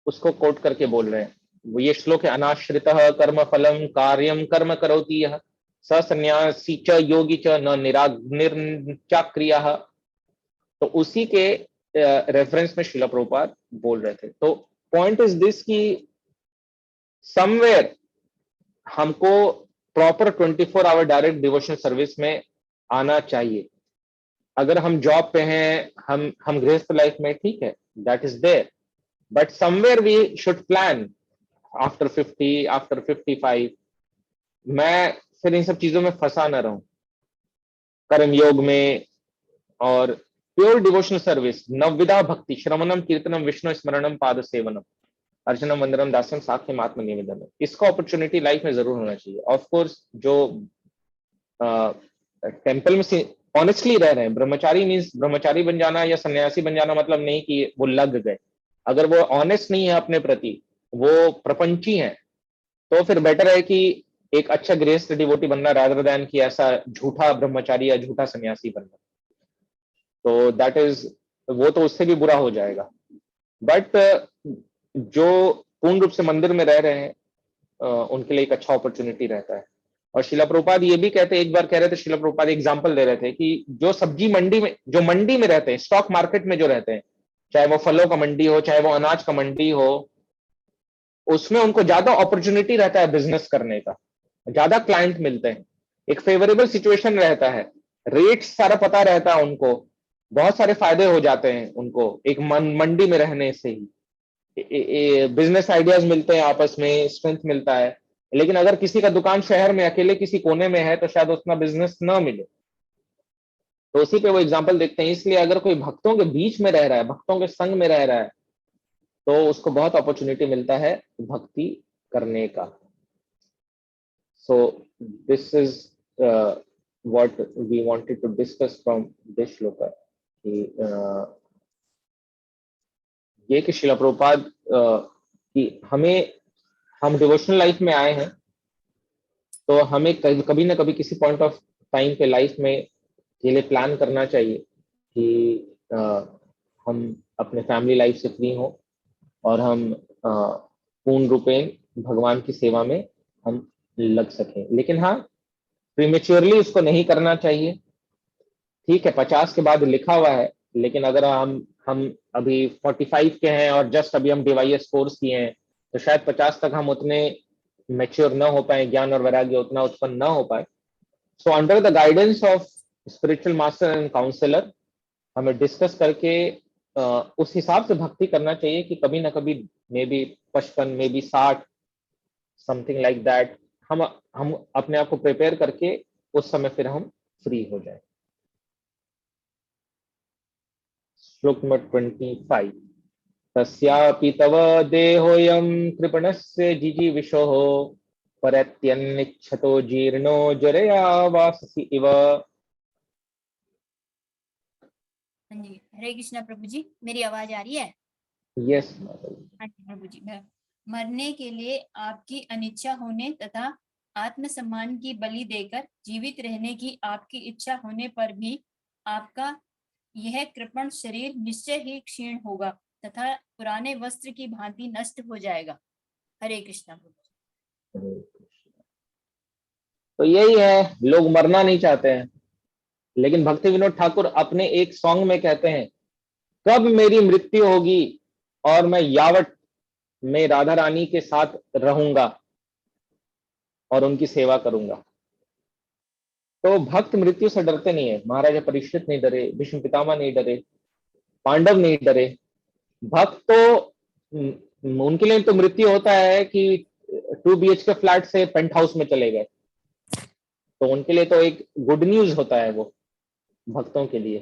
उसको कोट करके बोल रहे हैं। वो ये श्लोक है, अनाश्रितः कर्म फलम कार्यम कर्म करोति यः स सन्यासी च योगी च न निर्चाक्रियः। तो उसी के रेफरेंस में शिला प्रभुपाद बोल रहे थे। तो पॉइंट इज दिस कि समवेयर हमको proper 24 hour direct devotional service में आना चाहिए। अगर हम जॉब पे हैं, हम गृहस्थ लाइफ में, ठीक है, that is there, but somewhere we should plan after 50 after 55 मैं फिर इन सब चीजों में फंसा ना रहूं, कर्म योग में और प्योर डिवोशनल सर्विस, नवविधा भक्ति, श्रवणम कीर्तनम विष्णु स्मरणम पाद सेवनम अर्चनम वंदनम दास्यम साख्यम आत्म निवेदनम। इसका अपॉर्चुनिटी लाइफ में जरूर होना चाहिए। ऑफ कोर्स जो टेंपल में ऑनेस्टली रह रहे हैं, ब्रह्मचारी मीन्स ब्रह्मचारी बन जाना या सन्यासी बन जाना मतलब नहीं कि वो लग गए। अगर वो ऑनेस्ट नहीं है अपने प्रति वो प्रपंची हैं, तो फिर बेटर है कि एक अच्छा गृहस्थ डिवोटी बनना रादर देन कि ऐसा झूठा ब्रह्मचारी या झूठा सन्यासी बनना। तो दैट इज, वो तो उससे भी बुरा हो जाएगा। बट जो पूर्ण रूप से मंदिर में रह रहे हैं उनके लिए एक अच्छा अपॉर्चुनिटी रहता है। और शिला प्रभुपाद ये भी कहते, एक बार कह रहे थे शिला प्रभुपाद, एग्जाम्पल दे रहे थे कि जो सब्जी मंडी में, जो मंडी में रहते हैं, स्टॉक मार्केट में जो रहते हैं, चाहे वो फलों का मंडी हो चाहे वो अनाज का मंडी हो, उसमें उनको ज्यादा अपॉर्चुनिटी रहता है बिजनेस करने का, ज्यादा क्लाइंट मिलते हैं, एक फेवरेबल सिचुएशन रहता है, रेट सारा पता रहता है उनको, बहुत सारे फायदे हो जाते हैं उनको एक मंडी में रहने से ही, बिजनेस आइडियाज मिलते हैं, आपस में स्ट्रेंथ मिलता है। लेकिन अगर किसी का दुकान शहर में अकेले किसी कोने में है तो शायद उतना बिजनेस ना मिले। तो उसी पे वो एग्जांपल देखते हैं। इसलिए अगर कोई भक्तों के बीच में रह रहा है, भक्तों के संग में रह रहा है, तो उसको बहुत अपॉर्चुनिटी मिलता है भक्ति करने का। So this is what we wanted to discuss from this shloka, ये कि शिला प्रभुपाद कि हम डिवोशनल लाइफ में आए हैं, तो हमें कभी ना कभी किसी पॉइंट ऑफ टाइम पे लाइफ में के लिए प्लान करना चाहिए कि हम अपने फैमिली लाइफ से फ्री हों और हम पूर्ण रूपेण भगवान की सेवा में हम लग सकें। लेकिन हाँ, प्रीमेच्योरली उसको नहीं करना चाहिए। ठीक है, 50 के बाद लिखा हुआ है, लेकिन अगर हम अभी 45 के हैं और जस्ट अभी हम DYS कोर्स किए हैं, तो शायद 50 तक हम उतने मेच्योर न हो पाए, ज्ञान और वैराग्य उतना उत्पन्न न हो पाए। So under the guidance of spiritual master and counsellor हमें डिस्कस करके उस हिसाब से भक्ति करना चाहिए कि कभी ना कभी may be 55, may be 60, something like that, हम अपने आप को प्रिपेयर करके उस समय फिर हम फ्री हो जाए। श्लोक नंबर 25। तस्यापि तव देहोऽयं कृपणस्य जिजीविषोः परत्यन्निच्छतो जीर्णो जरया वाससि इव। हाँ जी, हरे कृष्णा प्रभु जी, मेरी आवाज आ रही है? यस हाँ जी प्रभु जी। मरने के लिए आपकी अनिच्छा होने तथा आत्मसम्मान की बलि देकर जीवित रहने की आपकी इच्छा होने पर भी आपका यह कृपण शरीर निश्चय ही क्षीण होगा तथा पुराने वस्त्र की भांति नष्ट हो जाएगा। हरे कृष्णा प्रभु। तो यही है, लोग मरना नहीं चाहते हैं, लेकिन भक्ति विनोद ठाकुर अपने एक सॉन्ग में कहते हैं, कब मेरी मृत्यु होगी और मैं यावत मैं राधा रानी के साथ रहूंगा और उनकी सेवा करूंगा। तो भक्त मृत्यु से डरते नहीं है। महाराजा परीक्षित नहीं डरे, भीष्म पितामह नहीं डरे, पांडव नहीं डरे। भक्त तो उनके लिए तो मृत्यु होता है कि 2 BHK फ्लैट से पेंट हाउस में चले गए, तो उनके लिए तो एक गुड न्यूज होता है वो भक्तों के लिए।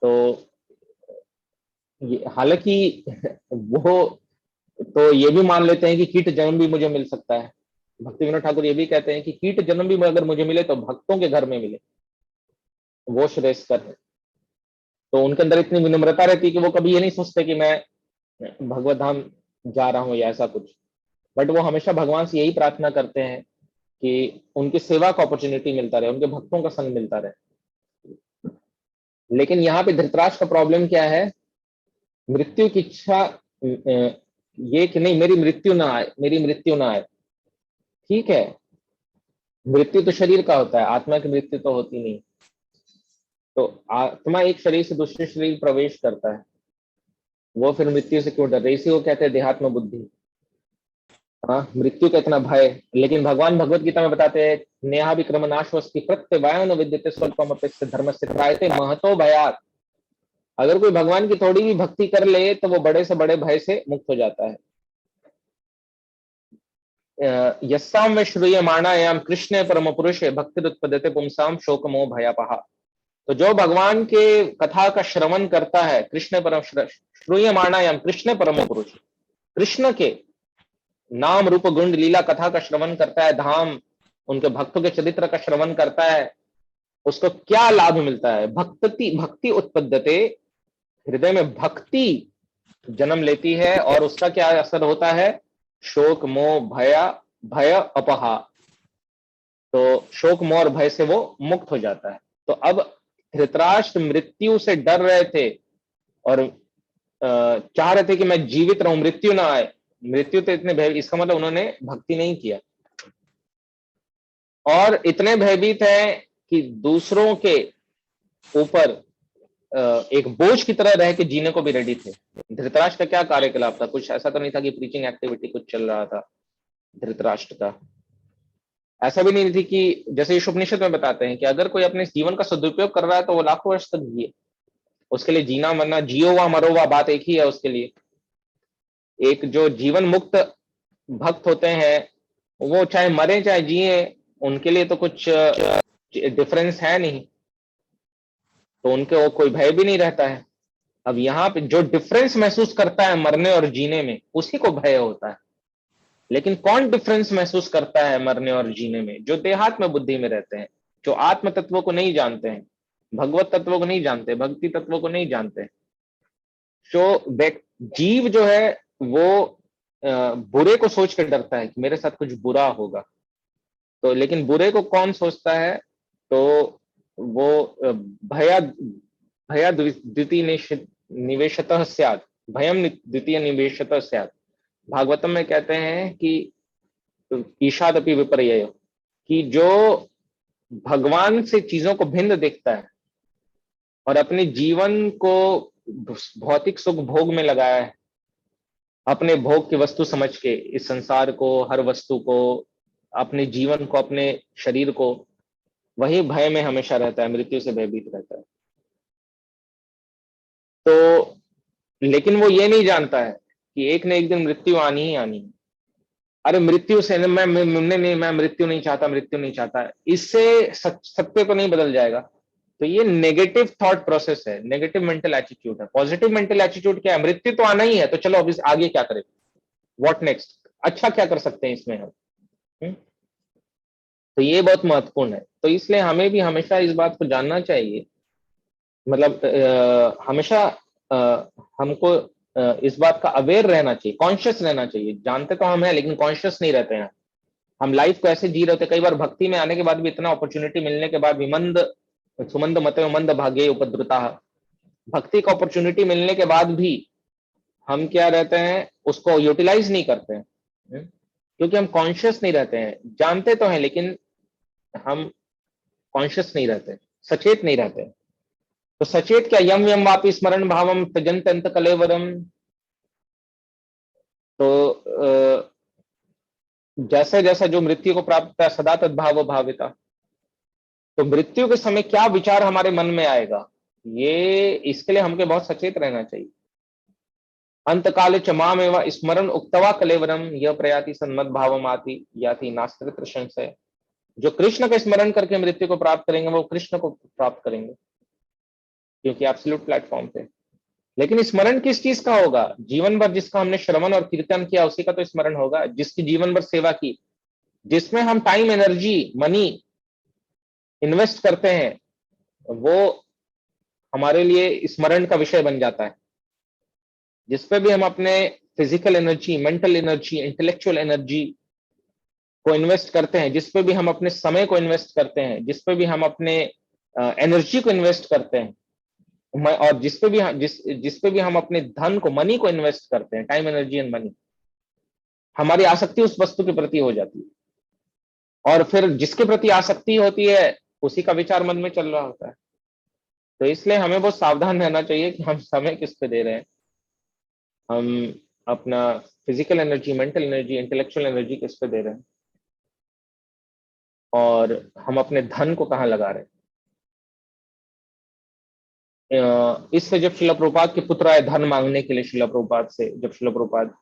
तो हालांकि वो तो ये भी मान लेते हैं कि कीट जन्म भी मुझे मिल सकता है। भक्ति विनोद ठाकुर ये भी कहते हैं कि कीट जन्म भी अगर मुझे मिले तो भक्तों के घर में मिले, वो श्रेष्ठकर है। तो उनके अंदर इतनी विनम्रता रहती है कि वो कभी ये नहीं सोचते कि मैं भगवत धाम जा रहा हूं या ऐसा कुछ, बट वो हमेशा भगवान से यही प्रार्थना करते हैं कि उनकी सेवा का अपॉर्चुनिटी मिलता रहे, उनके भक्तों का संग मिलता रहे। लेकिन यहाँ पे धृतराष्ट्र का प्रॉब्लम क्या है, मृत्यु की इच्छा ये कि नहीं मेरी मृत्यु ना आए, मेरी मृत्यु ना आए। ठीक है, मृत्यु तो शरीर का होता है, आत्मा की मृत्यु तो होती नहीं। तो आत्मा एक शरीर से दूसरे शरीर प्रवेश करता है, वो फिर मृत्यु से क्यों डर रही? इसी को कहते हैं देहात्म बुद्धि। हाँ, मृत्यु का इतना भय। लेकिन भगवान भगवत गीता में बताते हैं, नेहा विक्रम नाशवस्ति प्रत्यवायो न विद्यते स्वल्पम अपेक्ष धर्मस्य त्रायते महतो भयात्। अगर कोई भगवान की थोड़ी भी भक्ति कर ले तो वो बड़े से बड़े भय से मुक्त हो जाता है। यस्साम में श्रूयमाणायाम कृष्ण परम पुरुषे भक्तिरुत्पद्यते पुंसाम शोक मोह भयापहा। तो जो भगवान के कथा का श्रवण करता है, कृष्ण परम श्रूयमाणायाम कृष्ण परम पुरुष, कृष्ण के नाम रूप गुण लीला कथा का श्रवण करता है, धाम उनके भक्तों के चरित्र का श्रवण करता है, उसको क्या लाभ मिलता है? भक्ति उत्पद्यते, हृदय में भक्ति जन्म लेती है और उसका क्या असर होता है? शोक मोह भय अपहा, तो शोक मोह और भय से वो मुक्त हो जाता है। तो अब धृतराष्ट्र मृत्यु से डर रहे थे और चाह रहे थे कि मैं जीवित रहूं, मृत्यु ना आए। मृत्यु तो इतने भय, इसका मतलब उन्होंने भक्ति नहीं किया और इतने भयभीत हैं कि दूसरों के ऊपर एक बोझ की तरह रह के जीने को भी रेडी थे। धृतराष्ट्र का क्या कार्यकलाप था? कुछ ऐसा तो नहीं था कि प्रीचिंग एक्टिविटी कुछ चल रहा था धृतराष्ट्र का। ऐसा भी नहीं थी कि जैसे उपनिषद में बताते हैं कि अगर कोई अपने जीवन का सदुपयोग कर रहा है तो वो लाखों वर्ष तक जिए, उसके लिए जीना मरना, जियो वा मरो वा, बात एक ही है उसके लिए। एक जो जीवन मुक्त भक्त होते हैं वो चाहे मरे चाहे जिए, उनके लिए तो कुछ डिफरेंस है नहीं, तो उनके वो कोई भय भी नहीं रहता है। अब यहाँ पे जो डिफरेंस महसूस करता है मरने और जीने में, उसी को भय होता है। लेकिन कौन डिफरेंस महसूस करता है मरने और जीने में? जो देहात्म बुद्धि में रहते हैं, जो आत्म तत्वों को नहीं जानते हैं, भगवत तत्वों को नहीं जानते, भक्ति तत्वों को नहीं जानते। जो जीव जो है वो बुरे को सोच कर डरता है कि मेरे साथ कुछ बुरा होगा। तो लेकिन बुरे को कौन सोचता है? तो वो भया भया द्वितीय निवेशतः स्यात्, भयम द्वितीय निवेशतः स्यात्। भागवतम में कहते हैं कि ईशादपि विपर्यय, कि जो भगवान से चीजों को भिन्न देखता है और अपने जीवन को भौतिक सुख भोग में लगाया है, अपने भोग की वस्तु समझ के इस संसार को, हर वस्तु को, अपने जीवन को, अपने शरीर को, वही भय में हमेशा रहता है, मृत्यु से भयभीत रहता है। तो लेकिन वो ये नहीं जानता है कि एक न एक दिन मृत्यु आनी ही आनी है। अरे मृत्यु से मैं मृत्यु नहीं चाहता, मृत्यु नहीं चाहता, इससे सत्य तो नहीं बदल जाएगा। तो ये नेगेटिव थॉट प्रोसेस है, नेगेटिव मेंटल एटीट्यूड है। पॉजिटिव मेंटल एटीट्यूड क्या है? मृत्यु तो आना ही है, तो चलो अब इस आगे क्या करें, व्हाट नेक्स्ट, अच्छा क्या कर सकते हैं इसमें हम। तो ये बहुत महत्वपूर्ण है। तो इसलिए हमें भी हमेशा इस बात को जानना चाहिए, मतलब हमेशा हमको इस बात का अवेयर रहना चाहिए, कॉन्शियस रहना चाहिए। जानते तो हम हैं लेकिन कॉन्शियस नहीं रहते हैं। हम लाइफ को ऐसे जी रहे होते, कई बार भक्ति में आने के बाद भी, इतना अपॉर्चुनिटी मिलने के बाद भी, मंद सुमंद मते मंद भाग्य उपद्रुता, भक्ति का अपॉर्चुनिटी मिलने के बाद भी हम क्या रहते हैं, उसको यूटिलाइज नहीं करते हैं। क्योंकि हम कॉन्शियस नहीं रहते हैं। जानते तो हैं लेकिन हम कॉन्शियस नहीं रहते, सचेत नहीं रहते। तो सचेत क्या, यम यम वापि स्मरण भावम त्यजंत अंत कलेवरम। तो जैसे जैसा जो मृत्यु को प्राप्त होता है, सदा तद्भाव भाविता। तो मृत्यु के समय क्या विचार हमारे मन में आएगा, ये इसके लिए हमके बहुत सचेत रहना चाहिए। अंत काले च माम एवं स्मरण उक्तवा कलेवरम यह प्रयाति सन्मत भावम आति याति नास्त्र संशय। जो कृष्ण का स्मरण करके मृत्यु को प्राप्त करेंगे वो कृष्ण को प्राप्त करेंगे, क्योंकि एब्सोल्यूट प्लेटफॉर्म पे। लेकिन स्मरण किस चीज का होगा? जीवन भर जिसका हमने श्रवण और कीर्तन किया उसी का तो स्मरण होगा। जिसकी जीवन भर सेवा की, जिसमें हम टाइम एनर्जी मनी इन्वेस्ट करते हैं, वो हमारे लिए स्मरण का विषय बन जाता है। जिसपे भी हम अपने physical energy, mental energy, intellectual energy को इन्वेस्ट करते हैं, जिसपे भी हम अपने समय को इन्वेस्ट करते हैं, जिसपे भी हम अपने एनर्जी को इन्वेस्ट करते हैं, और जिसपे भी हम अपने धन को, मनी को इन्वेस्ट करते हैं, टाइम एनर्जी एंड मनी, हमारी आसक्ति उस वस्तु के प्रति हो जाती है। और फिर जिसके प्रति आसक्ति होती है उसी का विचार मन में चल रहा होता है। तो इसलिए हमें बहुत सावधान रहना चाहिए कि हम समय किस पे दे रहे हैं, हम अपना physical energy, mental energy, intellectual energy किस पे दे रहे हैं, और हम अपने धन को कहाँ लगा रहे हैं। इससे जब शिला प्रभुपाद के पुत्र आए धन मांगने के लिए शिला प्रभुपाद से, जब शिला प्रभुपाद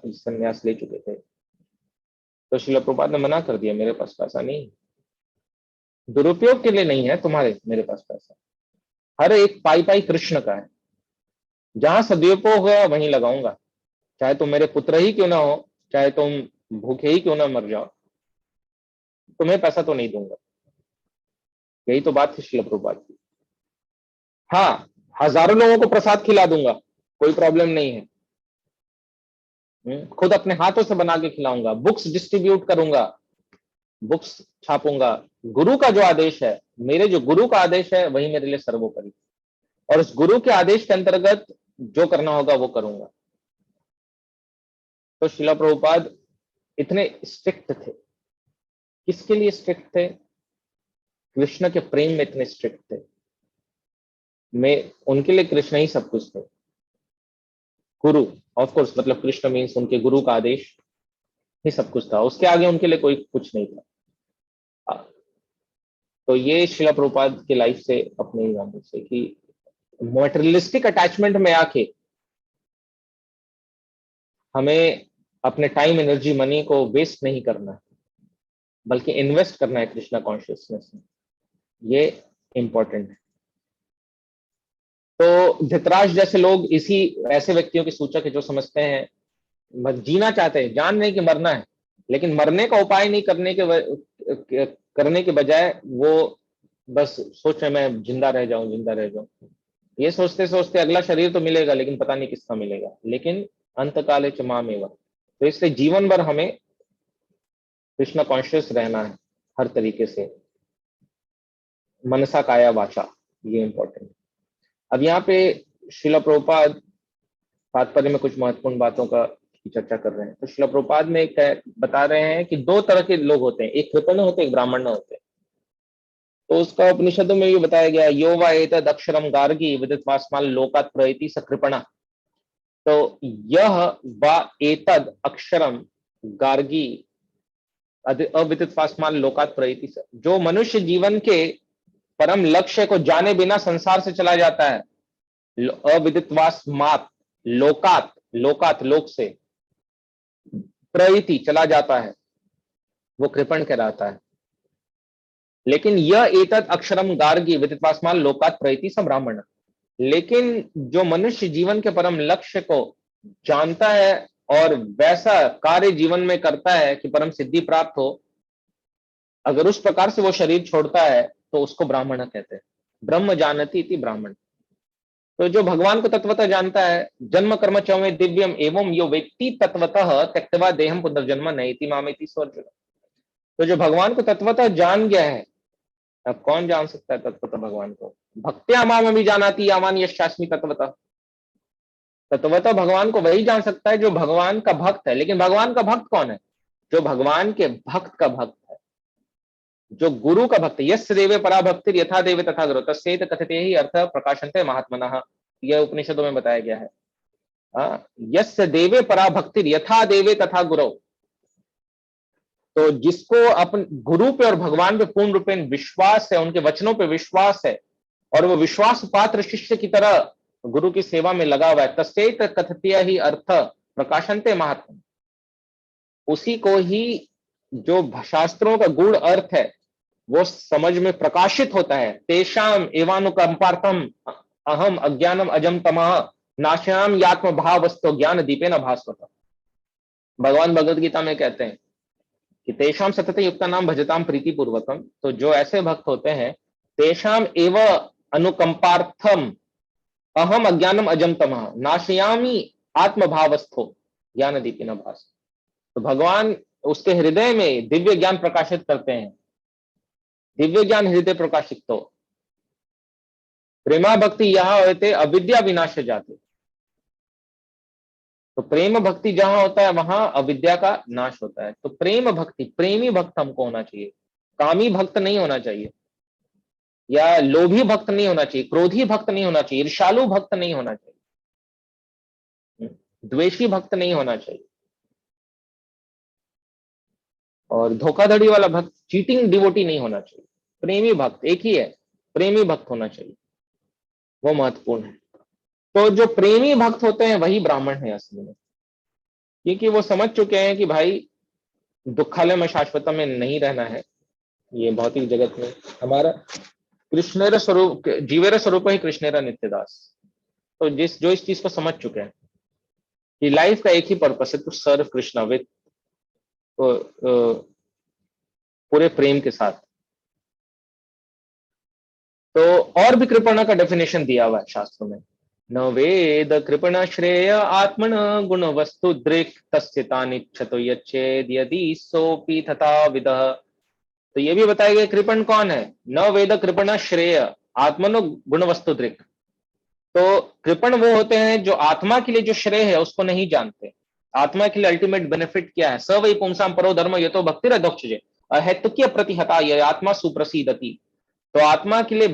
संन्यास ले चुके थे, तो शिला प्रभुपाद ने मना कर दिया, मेरे पास पैसा नहीं, दुरुपयोग के लिए नहीं है तुम्हारे मेरे पास पैसा, हर एक पाई पाई कृष्ण का है, जहां सदुपयोग होगा वहीं लगाऊंगा, चाहे तुम मेरे पुत्र ही क्यों ना हो, चाहे तुम भूखे ही क्यों ना मर जाओ, तुम्हें पैसा तो नहीं दूंगा। यही तो बात थी शिला प्रभुपाद की। हाँ, हजारों लोगों को प्रसाद खिला दूंगा, कोई प्रॉब्लम नहीं है, खुद अपने हाथों से बना के खिलाऊंगा, बुक्स डिस्ट्रीब्यूट करूंगा, बुक्स छापूंगा। गुरु का जो आदेश है, मेरे जो गुरु का आदेश है वही मेरे लिए सर्वोपरि, और उस गुरु के आदेश के अंतर्गत जो करना होगा वो करूंगा। तो श्रीला प्रभुपाद इतने स्ट्रिक्ट थे। किसके लिए स्ट्रिक्ट थे? कृष्ण के प्रेम में इतने स्ट्रिक्ट थे। मैं उनके लिए कृष्ण ही सब कुछ थे। गुरु ऑफ कोर्स, मतलब कृष्ण मीन्स उनके गुरु का आदेश ही सब कुछ था, उसके आगे उनके लिए कोई कुछ नहीं था। तो ये श्रीला प्रभुपाद की लाइफ से, अपने एग्जाम्पल से, कि मटेरियलिस्टिक अटैचमेंट में आके हमें अपने टाइम, एनर्जी, मनी को वेस्ट नहीं करना है, बल्कि इन्वेस्ट करना है कृष्णा कॉन्शियसनेस में। ये इंपॉर्टेंट है। तो धृतराष्ट्र जैसे लोग इसी ऐसे व्यक्तियों की सूचक है जो समझते हैं, जीना चाहते हैं, जान रहे कि मरना है, लेकिन मरने का उपाय नहीं करने के बजाय वो बस सोच रहे मैं जिंदा रह जाऊं, जिंदा रह जाऊं। ये सोचते सोचते अगला शरीर तो मिलेगा, लेकिन पता नहीं किसका मिलेगा, लेकिन अंतकाले च मामेव। तो इसलिए जीवन भर हमें कृष्ण कॉन्शियस रहना है हर तरीके से, मनसा काया वाचा, ये इंपॉर्टेंट। अब यहाँ पे श्रीला प्रभुपाद तात्पर्य में कुछ महत्वपूर्ण बातों का की चर्चा कर रहे हैं। तो श्रीला प्रभुपाद में बता रहे हैं कि दो तरह के लोग होते हैं, एक कृपण होते हैं, एक ब्राह्मण होते हैं। तो उसका उपनिषदों में भी बताया गया, यो वा एतद अक्षरम गार्गी विदित्वास्मान् लोकात् प्रयति स कृपणः। तो यह वा एतद अक्षरम गार्गी अविदित्वास्मान् लोकात् प्रयति स, जो मनुष्य जीवन के परम लक्ष्य को जाने बिना संसार से चला जाता है, अविदित्वास्मात् लोकात्, लोकात् लोक से, प्रयति चला जाता है, वो कृपण कहलाता है। लेकिन यह एतत् अक्षरम गार्गी विदित्वास्मान् लोकात् प्रयति स ब्राह्मण। लेकिन जो मनुष्य जीवन के परम लक्ष्य को जानता है और वैसा कार्य जीवन में करता है कि परम सिद्धि प्राप्त हो, अगर उस प्रकार से वो शरीर छोड़ता है तो उसको ब्राह्मण कहते हैं। ब्रह्म जानति इति ब्राह्मण। तो जो भगवान को तत्वतः जानता है, जन्म कर्म च मे दिव्यम एवं यो व्यक्ति तत्वतः त्यक्त्वा देहम पुनर्जन्म नैति मामेति स्वर्जुन। तो जो भगवान को तत्वतः जान गया है, अब कौन जान सकता है तत्वतः भगवान को? भक्त्या माम अभी जानाति यावान यस्यास्मि तत्वतः। तत्वतः भगवान को वही जान सकता है जो भगवान का भक्त है। लेकिन भगवान का भक्त कौन है? जो भगवान के भक्त का भक्त है, जो गुरु का भक्त। यस्य देवे परा भक्तिर यथा देवे तथा गुरु तस्येत कथते ही अर्थ प्रकाशन्ते महात्मनः। यह उपनिषदों में बताया गया है। यस्य देवे परा भक्तिर यथा देवे तथा गुरु। तो जिसको अपन गुरु पे और भगवान पे पूर्ण रूपेण विश्वास है, उनके वचनों पे विश्वास है, और वो विश्वास पात्र शिष्य की तरह गुरु की सेवा में लगा हुआ है, तस्येत कथते ही अर्थ प्रकाशन्ते महात्मा। उसी को ही जो शास्त्रों का गूढ़ अर्थ है वो समझ में प्रकाशित होता है। तेषाम एवानुकंपार्थम अहम अज्ञानम अजम तमः नाश्याम यात्म भावस्तो ज्ञान दीपेन भास्वत। भगवान भगवद गीता में कहते हैं कि तेषाम सतत युक्ता नाम भजताम प्रीति पूर्वकम। तो जो ऐसे भक्त होते हैं, तेषाम एव अनुकंपार्थम अहम अज्ञानम अजम तमः नाशयामी आत्मभावस्थो ज्ञान दीपेन भास। तो भगवान उसके हृदय में दिव्य ज्ञान प्रकाशित करते हैं। दिव्य ज्ञान हृदय प्रकाशित तो प्रेमा भक्ति यहां होते अविद्या विनाश जाते। तो प्रेम भक्ति जहां होता है वहां अविद्या का नाश होता है। तो प्रेम भक्ति, प्रेमी भक्त हमको होना चाहिए, कामी भक्त नहीं होना चाहिए, या लोभी भक्त नहीं होना चाहिए, क्रोधी भक्त नहीं होना चाहिए, ईर्ष्यालु भक्त नहीं होना चाहिए, द्वेषी भक्त नहीं होना चाहिए, और धोखाधड़ी वाला भक्त, चीटिंग डिवोटी नहीं होना चाहिए। प्रेमी भक्त एक ही है, प्रेमी भक्त होना चाहिए, वो महत्वपूर्ण है। तो जो प्रेमी भक्त होते हैं वही ब्राह्मण है असली में, क्योंकि वो समझ चुके हैं कि भाई दुखालय में शाश्वत में नहीं रहना है, ये भौतिक जगत में हमारा कृष्णेर स्वरूप, जीवेर स्वरूप ही कृष्णेरा नित्यदास। तो जो इस चीज को समझ चुके हैं कि लाइफ का एक ही पर्पस है, टू सर्व कृष्णा विद पूरे प्रेम के साथ। तो और भी कृपणा का डेफिनेशन दिया हुआ है शास्त्रों में। न वेद कृपण श्रेय आत्मन गुण वस्तु दृक् तस्य तानिच्छतो यच्चेद यदि सोपि तथा विदः। तो ये भी बताया गया कृपण कौन है, न वेद कृपण श्रेय आत्मनो गुण वस्तु दृक्। तो कृपण वो होते हैं जो आत्मा के लिए जो श्रेय है उसको नहीं जानते, आत्मा के लिए अल्टीमेट बेनिफिट क्या है। स वै पुंसाम परो धर्म ये तो भक्ति रदोक्षजे अहेतुकीय प्रतिहता ये आत्मा सुप्रसिद्धति। तो आत्मा के लिए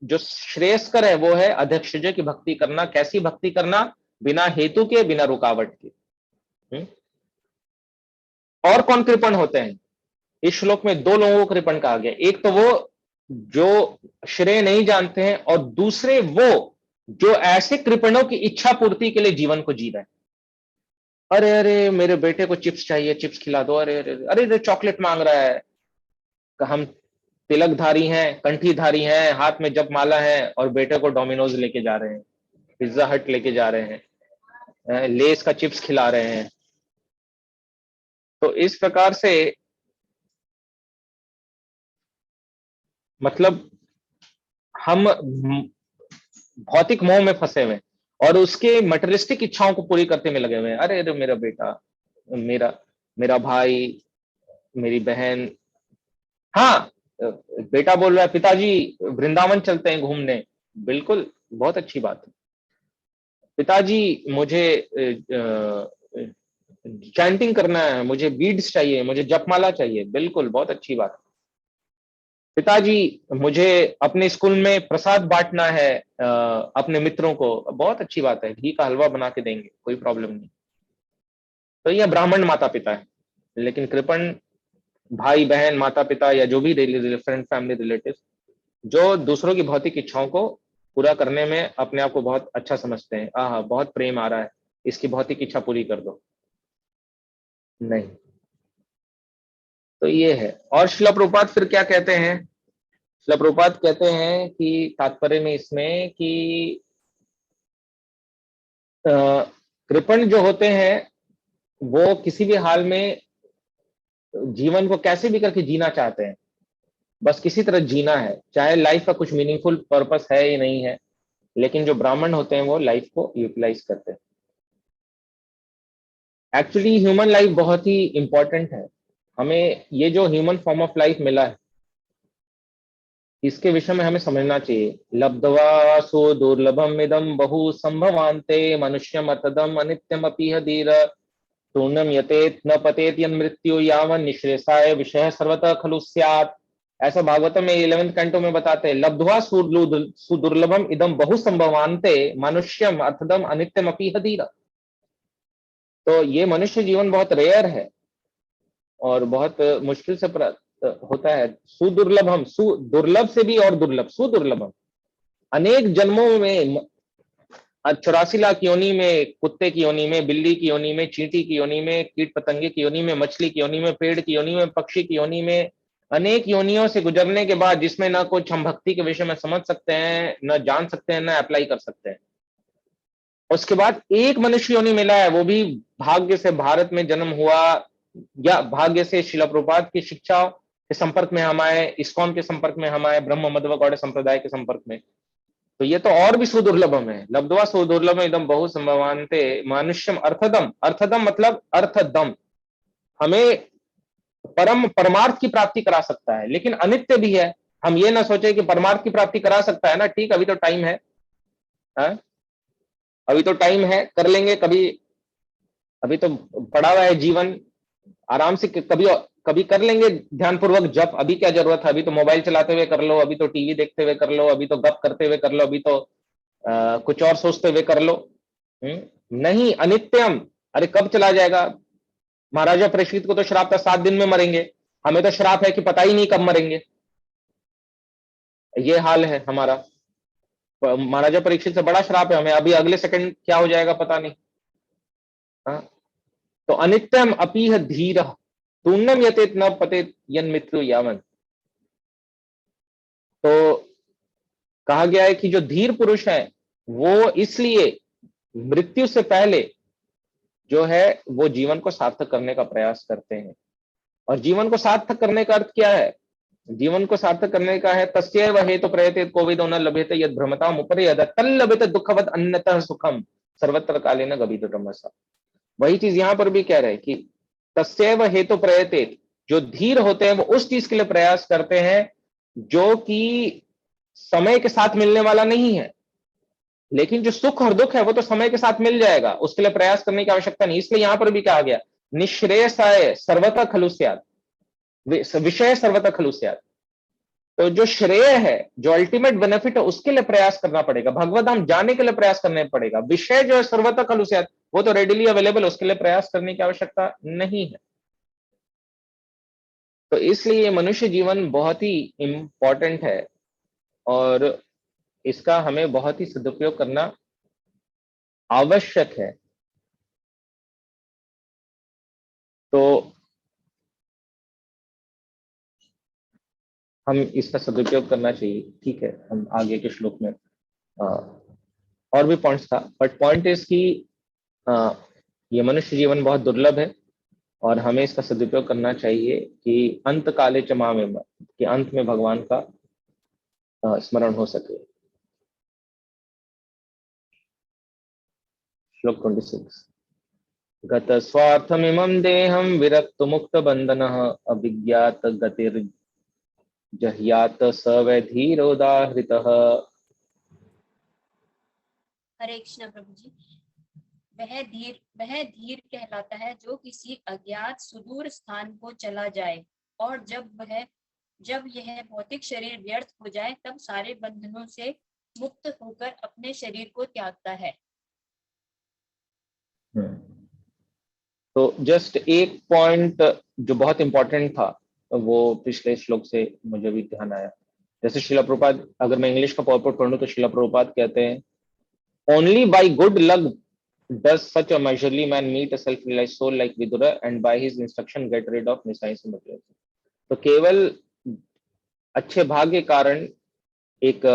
जो श्रेयस्कर है वो है अध्यक्षज की भक्ति करना। कैसी भक्ति करना, बिना हेतु के, बिना रुकावट के। और कौन कृपण होते हैं, इस श्लोक में दो लोगों को कृपण कहा गया। एक तो वो जो श्रेय नहीं जानते हैं, और दूसरे वो जो ऐसे कृपणों की इच्छा पूर्ति के लिए जीवन को जी रहे हैं। अरे अरे मेरे बेटे को चिप्स चाहिए, चिप्स खिला दो। अरे अरे अरे अरे चॉकलेट मांग रहा है। हम तिलकधारी हैं, कंठीधारी हैं, हाथ में जप माला है, और बेटे को डोमिनोज लेके जा रहे हैं, पिज्जा हट लेके जा रहे हैं, लेस का चिप्स खिला रहे हैं। तो इस प्रकार से मतलब हम भौतिक मोह में फंसे हुए हैं और उसके मटेरियलिस्टिक इच्छाओं को पूरी करते में लगे हुए हैं। अरे अरे मेरा बेटा, मेरा मेरा भाई, मेरी बहन। हाँ, बेटा बोल रहा है पिताजी वृंदावन चलते हैं घूमने। बिल्कुल, बहुत अच्छी बात है। पिताजी मुझे चैंटिंग करना है, मुझे बीड्स चाहिए, मुझे जपमाला चाहिए। बिल्कुल, बहुत अच्छी बात है। पिताजी मुझे अपने स्कूल में प्रसाद बांटना है अपने मित्रों को। बहुत अच्छी बात है, घी का हलवा बना के देंगे, कोई प्रॉब्लम नहीं। तो ये ब्राह्मण माता पिता है। लेकिन कृपण भाई बहन, माता पिता, या जो भी फ्रेंड फैमिली रिलेटिव, जो दूसरों की भौतिक इच्छाओं को पूरा करने में अपने आप को बहुत अच्छा समझते हैं। आह, बहुत प्रेम आ रहा है, इसकी भौतिक इच्छा पूरी कर दो। नहीं। तो ये है। और श्रील प्रभुपाद फिर क्या कहते हैं, श्रील प्रभुपाद कहते हैं कि तात्पर्य में इसमें कि कृपण जो होते हैं वो किसी भी हाल में जीवन को कैसे भी करके जीना चाहते हैं, बस किसी तरह जीना है, चाहे लाइफ का कुछ मीनिंगफुल पर्पस है या नहीं है। लेकिन जो ब्राह्मण होते हैं वो लाइफ को यूटिलाइज करते हैं। एक्चुअली ह्यूमन लाइफ बहुत ही इंपॉर्टेंट है। हमें ये जो ह्यूमन फॉर्म ऑफ लाइफ मिला है, इसके विषय में हमें समझना चाहिए। लब्ध्वा सो दुर्लभम इदम बहु संभवान्ते मनुष्यम अतदम अनित्यम अपीह धीर तूर्णम यतेत न पतेत यन मृत्यु यावन निश्रेषाय विषय सर्वतः खलु स्यात्। ऐसा भागवतम में 11वें कैंटो में बताते हैं, लब्ध्वा सुदुर्लभम इदम बहु संभवान्ते मनुष्यम अथदम अनित्यम अपीह धीर। तो ये मनुष्य जीवन बहुत रेयर है और बहुत मुश्किल से होता है। सुदुर्लभम, दुर्लभ से भी और दुर्लभ, सुदुर्लभम। अनेक जन्मों में 84 लाख योनि में, कुत्ते की योनि में, बिल्ली की योनि में, चींटी की योनि में, कीट पतंगे की योनि में, मछली की योनि में, पेड़ की योनि में, पक्षी की योनि में, अनेक योनियों से गुजरने के बाद जिसमें ना कुछ हम भक्ति के विषय में समझ सकते हैं, न जान सकते हैं, न अप्लाई कर सकते हैं, उसके बाद एक मनुष्य योनि मिला है, वो भी भाग्य से भारत में जन्म हुआ, या भाग्य से श्रील प्रभुपाद की शिक्षा के संपर्क में हम आए, इस्कॉन के संपर्क में हम आए, ब्रह्म मध्व गौड़ संप्रदाय के संपर्क में। तो ये तो और भी सुदुर्लभम है। लब्ध्वा सुदुर्लभम एकदम बहु संभवान्ते मनुष्यम अर्थदम। अर्थदम मतलब अर्थदम, हमें परमार्थ की प्राप्ति करा सकता है, लेकिन अनित्य भी है। हम ये ना सोचे कि परमार्थ की प्राप्ति करा सकता है ना, ठीक, अभी तो टाइम है, अभी तो टाइम है, कर लेंगे कभी, अभी तो पड़ा हुआ है जीवन, आराम से कभी कभी कर लेंगे ध्यान पूर्वक जप। अभी क्या जरूरत है, अभी तो मोबाइल चलाते हुए कर लो, अभी तो टीवी देखते हुए कर लो, अभी तो गप करते हुए कर लो, अभी तो कुछ और सोचते हुए कर लो। नहीं, अनित्यम। अरे कब चला जाएगा। महाराजा परीक्षित को तो श्राप था 7 दिन में मरेंगे, हमें तो श्राप है कि पता ही नहीं कब मरेंगे। ये हाल है हमारा। महाराजा परीक्षित से बड़ा श्राप है हमें, अभी अगले सेकंड क्या हो जाएगा पता नहीं। तो अनित्यम अपीह धीर तूर्णम यतेत न पतेत यन मृत्यु यावन। तो कहा गया है कि जो धीर पुरुष है वो इसलिए मृत्यु से पहले जो है वो जीवन को सार्थक करने का प्रयास करते हैं। और जीवन को सार्थक करने का अर्थ क्या है, जीवन को सार्थक करने का है। तस्यैव हेतु प्रयते कोविदो न लभ्यते यद भ्रमताम उपरि यद तल्लभ्यते दुःखवद अन्यतः सुखम सर्वत्र कालेन गभीर ब्रह्मसा। वही चीज यहाँ पर भी कह रहे हैं कि तस्यैव हेतु प्रयते, जो धीर होते हैं वो उस चीज के लिए प्रयास करते हैं जो कि समय के साथ मिलने वाला नहीं है, लेकिन जो सुख और दुख है वो तो समय के साथ मिल जाएगा, उसके लिए प्रयास करने की आवश्यकता नहीं। इसलिए यहां पर भी कहा गया निःश्रेयसाय सर्वथा खलु स्यात्, विषय सर्वथा खलु स्यात्। तो जो श्रेय है, जो अल्टीमेट बेनिफिट है, उसके लिए प्रयास करना पड़ेगा, भगवत धाम जाने के लिए प्रयास करना पड़ेगा। विषय जो है सर्वथा खलु स्यात्, वो तो रेडिली अवेलेबल, उसके लिए प्रयास करने की आवश्यकता नहीं है। तो इसलिए मनुष्य जीवन बहुत ही इंपॉर्टेंट है और इसका हमें बहुत ही सदुपयोग करना आवश्यक है। तो हम इसका सदुपयोग करना चाहिए। ठीक है, हम आगे के श्लोक में और भी पॉइंट्स था, बट पॉइंट इज कि ये मनुष्य जीवन बहुत दुर्लभ है और हमें इसका सदुपयोग करना चाहिए कि अंत काले च मामेव, कि अंत में भगवान का स्मरण हो सके। श्लोक 26। गत स्वार्थमिमं देहं विरक्त मुक्त बंधनः अभिज्ञात गतिर् जह्यात स वै धीरोदाहृतः। हरे कृष्ण प्रभु जी। वह धीर कहलाता है जो किसी अज्ञात सुदूर स्थान को चला जाए और जब यह भौतिक शरीर व्यर्थ हो जाए तब सारे बंधनों से मुक्त होकर अपने शरीर को त्यागता है। तो जस्ट एक पॉइंट जो बहुत इंपॉर्टेंट था वो पिछले श्लोक से मुझे भी ध्यान आया। जैसे शिला प्रभुपाद, अगर मैं इंग्लिश का पॉइंट पढ़ूं तो शिला प्रभुपाद कहते हैं only by good luck does such a measurely man meet a self-realized soul like Vidura and by his instruction get rid of missiles and materials। तो केवल अच्छे भाग्य के कारण एक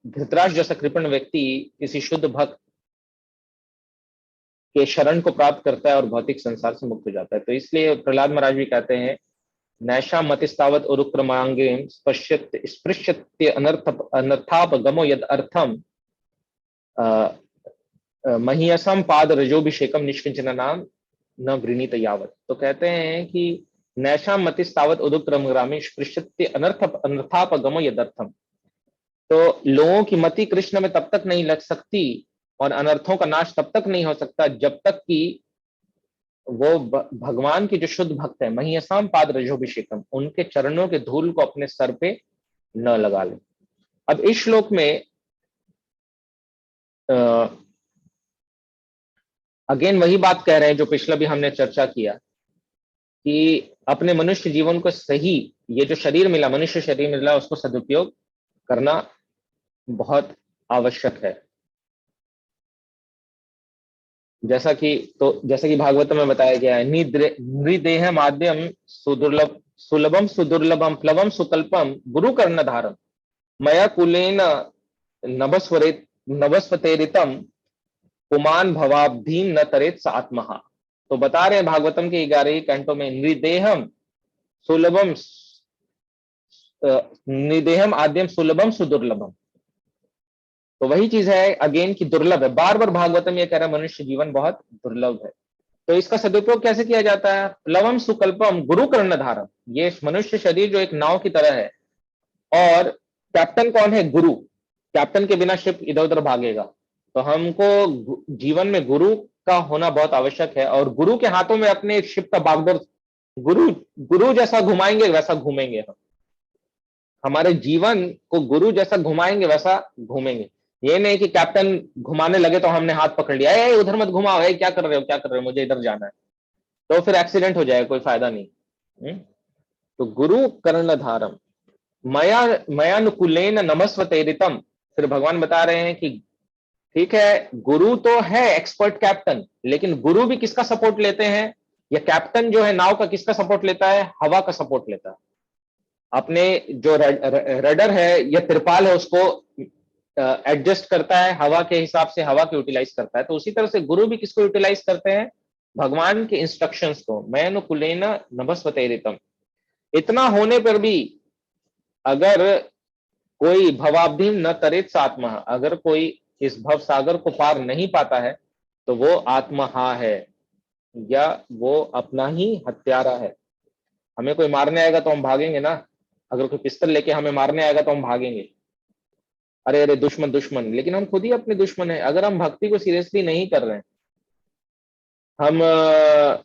धृतराष्ट्र जैसा कृपण व्यक्ति किसी शुद्ध भक्त के शरण को प्राप्त करता है और भौतिक संसार से मुक्त हो जाता है। तो इसलिए प्रहलाद महाराज भी कहते हैं नैषा मतिस्तावत उरुक्रमांगे स्पृश्यत्य अनर्थापगमो यद अर्थम महीयसम पाद रजोभिषेकम निष्किंचन नाम न वृणीत यावत। तो कहते हैं कि नैषा मतिस्तावत उदुक्रमग्रामी स्पृश्यत्य अनर्थापगमो यदर्थम। तो लोगों की मति कृष्ण में तब तक नहीं लग सकती और अनर्थों का नाश तब तक नहीं हो सकता जब तक कि वो भगवान की जो शुद्ध भक्त है महीयसाम पाद रजोभिषेकम, उनके चरणों के धूल को अपने सर पे न लगा ले। अब इस श्लोक में अगेन वही बात कह रहे हैं जो पिछला भी हमने चर्चा किया कि अपने मनुष्य जीवन को सही, ये जो शरीर मिला, मनुष्य शरीर मिला, उसको सदुपयोग करना बहुत आवश्यक है। जैसा कि भागवत में बताया गया है नृदेह माध्यम सुलभम सुदुर्लभम प्लवम सुकल्पम गुरु कर्णधारम मया कुलेन नभस्वतेरितम पुमान भवाब्धीन न तरेत आत्महा। तो बता रहे हैं भागवतम के 11 कैंटों में नृदेहम सुलभम नृदेहम आद्यम सुलभम सुदुर्लभम। तो वही चीज है अगेन की दुर्लभ है। बार बार भागवतम ये कह रहा है मनुष्य जीवन बहुत दुर्लभ है। तो इसका सदुपयोग कैसे किया जाता है? प्लवम सुकल्पम गुरु कर्णधारम। ये मनुष्य शरीर जो एक नाव की तरह है और कैप्टन कौन है? गुरु। कैप्टन के बिना शिप इधर उधर भागेगा। तो हमको जीवन में गुरु का होना बहुत आवश्यक है और गुरु के हाथों में अपने शिप का बागडोर, गुरु जैसा घुमाएंगे वैसा घूमेंगे हम। हमारे जीवन को गुरु जैसा घुमाएंगे वैसा घूमेंगे। ये नहीं कि कैप्टन घुमाने लगे तो हमने हाथ पकड़ लिया, उधर मत घुमाओ, क्या कर रहे हो, मुझे इधर जाना है, तो फिर एक्सीडेंट हो जाएगा, कोई फायदा नहीं। तो गुरु कर्णधारम मयानुकूलेन नमस्वतेरितम। फिर भगवान बता रहे हैं कि ठीक है, गुरु तो है एक्सपर्ट कैप्टन, लेकिन गुरु भी किसका सपोर्ट लेते हैं? या कैप्टन जो है नाव का किसका सपोर्ट लेता है? हवा का सपोर्ट लेता है। अपने जो रडर है या तिरपाल है उसको एडजस्ट करता है हवा के हिसाब से, हवा को यूटिलाइज करता है। तो उसी तरह से गुरु भी किसको यूटिलाइज करते हैं? भगवान के इंस्ट्रक्शंस को। मैं कुलेन नभस्वतेरितम। इतना होने पर भी अगर कोई भवाब्धिम न तरेत आत्मा, अगर कोई इस भव सागर को पार नहीं पाता है तो वो आत्महा है, या वो अपना ही हत्यारा है। हमें कोई मारने आएगा तो हम भागेंगे ना, अगर कोई पिस्तल लेके हमें मारने आएगा तो हम भागेंगे, अरे अरे दुश्मन दुश्मन, लेकिन हम खुद ही अपने दुश्मन है। अगर हम भक्ति को सीरियसली नहीं कर रहे हैं, हम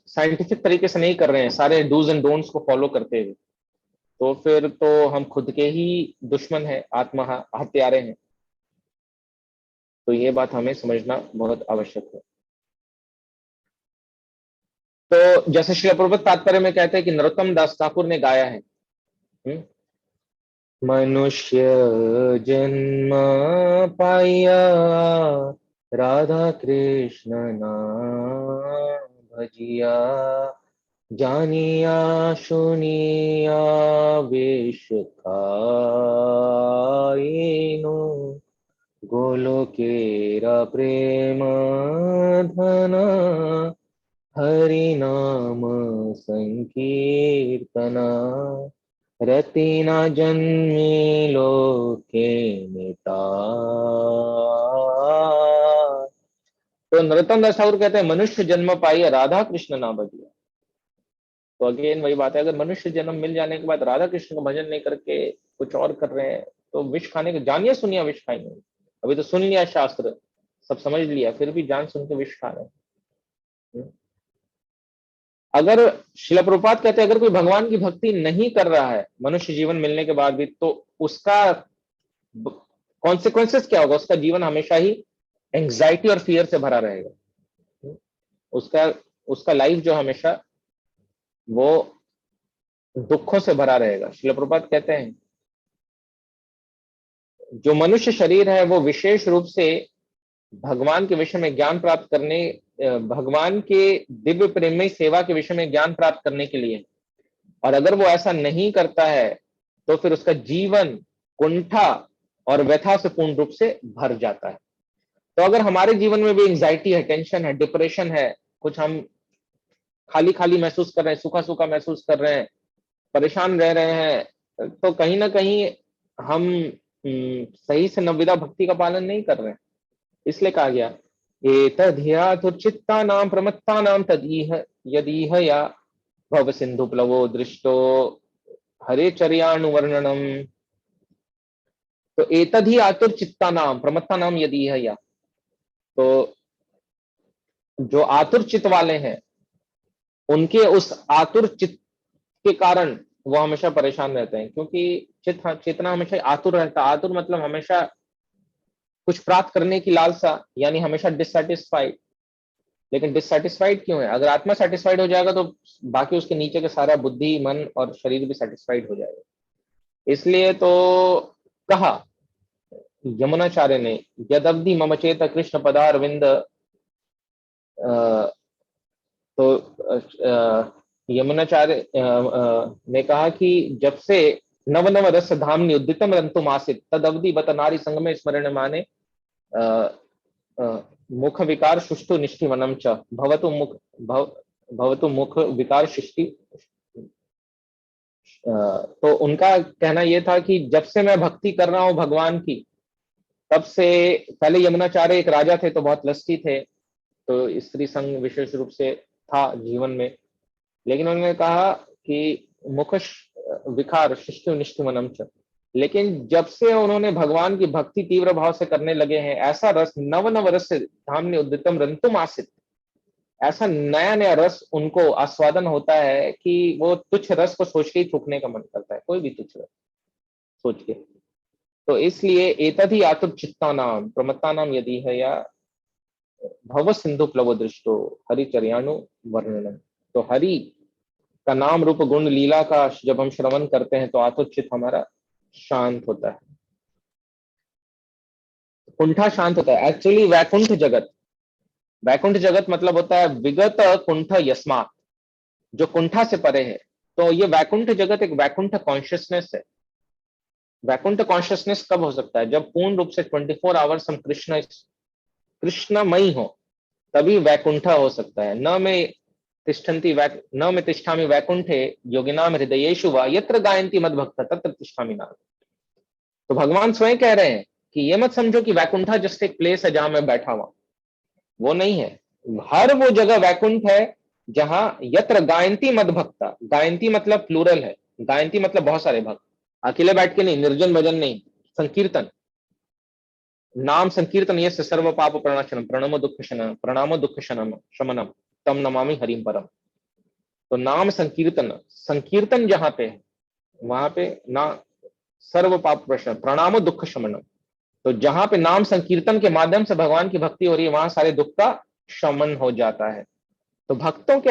साइंटिफिक तरीके से नहीं कर रहे हैं, सारे डूज एंड डोंट्स को फॉलो करते हुए, तो फिर तो हम खुद के ही दुश्मन है, आत्मा हत्यारे हैं। तो ये बात हमें समझना बहुत आवश्यक है। तो जैसे श्री प्रभुपाद तात्पर्य में कहते हैं कि नरोत्तम दास ठाकुर ने गाया है, मनुष्य जन्म पाया राधा कृष्ण नाम भजिया, जानिया सुनिया वेश खाइनो, गोलोकेरा प्रेम धना, हरि नाम संकीर्तना, रति न जन्मी लोके निता। तो नरोत्तम दास ठाकुर कहते हैं मनुष्य जन्म पाई राधा कृष्ण ना भजिया। तो अगेन वही बात है, अगर मनुष्य जन्म मिल जाने के बाद राधा कृष्ण का भजन नहीं करके कुछ और कर रहे हैं तो विष खाने के, जानिए सुनिए विष खाएंगे। अभी तो सुन लिया शास्त्र, सब समझ लिया, फिर भी जान सुन के विष खा रहे हैं। अगर शिला प्रभुपाद कहते हैं अगर कोई भगवान की भक्ति नहीं कर रहा है मनुष्य जीवन मिलने के बाद भी, तो उसका कॉन्सिक्वेंसेस क्या होगा? उसका जीवन हमेशा ही एंग्जाइटी और फियर से भरा रहेगा। उसका उसका लाइफ जो हमेशा वो दुखों से भरा रहेगा। शिला प्रभुपाद कहते हैं जो मनुष्य शरीर है वो विशेष रूप से भगवान के विषय में ज्ञान प्राप्त करने, भगवान के दिव्य प्रेममय सेवा के विषय में ज्ञान प्राप्त करने के लिए, और अगर वो ऐसा नहीं करता है तो फिर उसका जीवन कुंठा और व्यथा से पूर्ण रूप से भर जाता है। तो अगर हमारे जीवन में भी एंजाइटी है, टेंशन है, डिप्रेशन है, कुछ हम खाली खाली महसूस कर रहे हैं, सूखा सूखा महसूस कर रहे हैं, परेशान रह रहे हैं, तो कहीं ना कहीं हम सही से नवविधा भक्ति का पालन नहीं कर रहे हैं। इसलिए कहा गया एतद्यातुर्चित्तानां प्रमत्तानां तदीह यदीह या भव सिंधु प्लवो दृष्टो हरे चर्यानुवर्णनम। तो एतद ही आतुर चित्ता नाम प्रमत्ता नाम यदि है, या तो जो आतुर चित्त वाले हैं उनके उस आतुर चित्त के कारण वो हमेशा परेशान रहते हैं, क्योंकि चेतना हमेशा आतुर रहता है। आतुर मतलब हमेशा कुछ प्राप्त करने की लालसा, यानी हमेशा डिससेटिस्फाइड। लेकिन डिससेटिस्फाइड क्यों है? अगर आत्मा सेटिस्फाइड हो जाएगा तो बाकी उसके नीचे के सारा बुद्धि मन और शरीर भी सेटिस्फाइड हो जाएगा। इसलिए तो कहा यमुनाचार्य ने यदब्धि मम चेत कृष्ण पदारविंद, तो यमुनाचार्य ने कहा कि जब से नव नव रस धामनि उद्दितम रंतुम आसित तद अवधि बत नारी संग में स्मरण माने मुख विकार सुष्टु निष्ठि मनम च भवतु मुख विकार सृष्टि। तो उनका कहना यह था कि जब से मैं भक्ति कर रहा हूं भगवान की, तब से, पहले यमुनाचार्य एक राजा थे तो बहुत लस्टी थे, तो स्त्री संग विशेष रूप से था जीवन में, लेकिन उन्होंने कहा कि मुख विकार सृष्टि निष्ठि मनम च। लेकिन जब से उन्होंने भगवान की भक्ति तीव्र भाव से करने लगे हैं, ऐसा रस नव नव रस धाम ने उद्दितम रंतुम आसित, ऐसा नया नया रस उनको आस्वादन होता है कि वो तुच्छ रस को सोच के ही थूकने का मन करता है, कोई भी तुच्छ रस सोच के। तो इसलिए एतद ही आतुर चित्ता नाम प्रमत्ता नाम यदि है, या भव सिंधु प्लव दृष्टो हरि चर्याणु वर्णनम। तो हरि का नाम रूप गुण लीला का जब हम श्रवण करते हैं तो आतुर चित्त हमारा शांत होता है, कुंठा शांत होता है। एक्चुअली वैकुंठ जगत, वैकुंठ जगत मतलब होता है विगत कुंठ यस्मात्, जो कुंठा से परे है। तो ये वैकुंठ जगत एक वैकुंठ कॉन्शियसनेस है। वैकुंठ कॉन्शियसनेस कब हो सकता है? जब पूर्ण रूप से 24 आवर्स हम कृष्णमयी हो, तभी वैकुंठ हो सकता है। न मैं तिष्ठन्ति न में तिष्ठामि वैकुंठे योगिनाम हृदयेषु वा यत्र गायन्ति मद्भक्त तत्र तिष्ठामि नारद। तो भगवान स्वयं कह रहे हैं कि ये मत समझो कि वैकुंठा जस्ट एक प्लेस है जहां मैं बैठा हुआ, वो नहीं है। हर वो जगह वैकुंठ है जहां यत्र गायंती मद भक्ता, गायंती मतलब प्लूरल है, गायंती मतलब बहुत सारे भक्त, अकेले बैठ के नहीं, निर्जन भजन नहीं, संकीर्तन, नाम संकीर्तन ये सर्व पाप प्रणाशनम प्रणमो दुख शनम प्रणामो दुख शनम शमनम तम नमामि हरिम परम। तो नाम संकीर्तन, संकीर्तन जहां पे है वहां पे ना सर्व पाप प्रणाशन प्रणामो दुख शमनम। तो जहां पे नाम संकीर्तन के माध्यम से भगवान की भक्ति हो रही है वहां सारे दुख का शमन हो जाता है। तो भक्तों के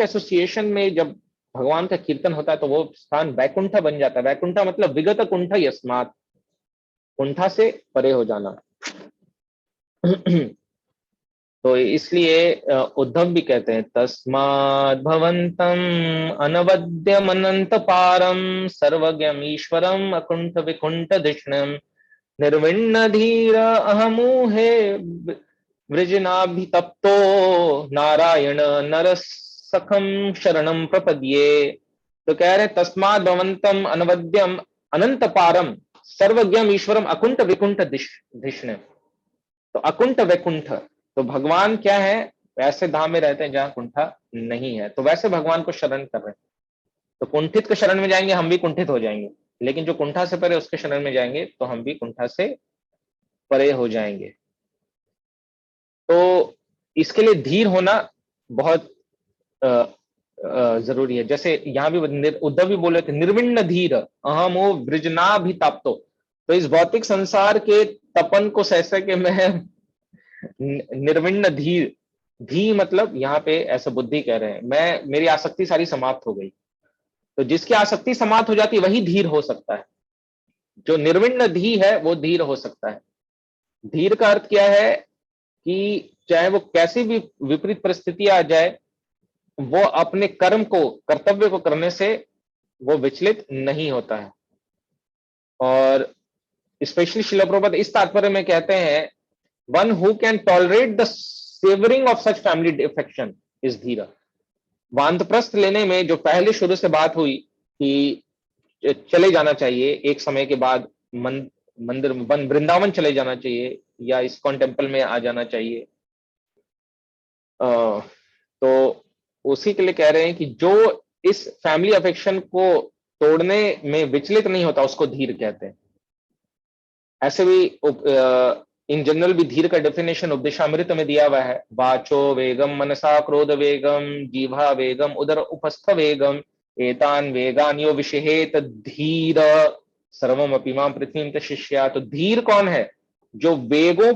एसोसिएशन में जब भगवान का कीर्तन होता है तो वो स्थान वैकुंठ बन जाता है। वैकुंठ मतलब विगत कुंठ यस्मात्, कुंठा से परे हो जाना। तो इसलिए उद्धव भी कहते हैं तस्माद् भवन्तम् अनवद्यम् अनंत पारम सर्वज्ञम ईश्वरम अकुंठ विकुंठ धिष्णम निर्विण्ण धीर अहमूहे वृजनाभितप्तो नारायण नरसखम शरणम प्रपद्ये। तो कह रहे तस्माद् भवन्तम् अनवद्यम अनंत पारम सर्वज्ञम ईश्वरम अकुंठ विकुंठ धिष्ण। तो अकुंठ वैकुंठ, तो भगवान क्या है, वैसे धाम में रहते हैं जहां कुंठा नहीं है, तो वैसे भगवान को शरण कर रहे हैं। तो कुंठित के शरण में जाएंगे हम भी कुंठित हो जाएंगे, लेकिन जो कुंठा से परे उसके शरण में जाएंगे तो हम भी कुंठा से परे हो जाएंगे। तो इसके लिए धीर होना बहुत जरूरी है। जैसे यहाँ भी उद्धव भी बोले थे निर्विण्ण धीर अहम वो वृजनाभिताप्तो। तो इस भौतिक संसार के तपन को सह सह के मैं निर्विण्ण धीर, धी मतलब यहाँ पे ऐसा बुद्धि कह रहे हैं, मैं मेरी आसक्ति सारी समाप्त हो गई। तो जिसकी आसक्ति समाप्त हो जाती है वही धीर हो सकता है। जो निर्विण्ण धी है वो धीर हो सकता है। धीर का अर्थ क्या है कि चाहे वो कैसी भी विपरीत परिस्थिति आ जाए वो अपने कर्म को, कर्तव्य को करने से वो विचलित नहीं होता है। और स्पेशली शिला प्रभुपाद इस तात्पर्य में कहते हैं one who can tolerate the severing of such family defection is धीरा। वानप्रस्थ लेने में जो पहले शुरू से बात हुई कि चले जाना चाहिए एक समय के बाद, मंदिर वृंदावन चले जाना चाहिए या इस्कॉन टेम्पल में आ जाना चाहिए, तो उसी के लिए कह रहे हैं कि जो इस फैमिली अफेक्शन को तोड़ने में विचलित नहीं होता उसको धीर कहते हैं। ऐसे भी इन जनरल भी धीर का डेफिनेशन उपदेशामृत में दिया हुआ है, वाचो वेगम मनसा क्रोध वेगम जीवा वेगम उदर उपस्थ वेगम एतान वेगान यो विषहेत धीर सर्वम अपि मां पृथ्वी शिष्या। तो धीर कौन है, जो वेगों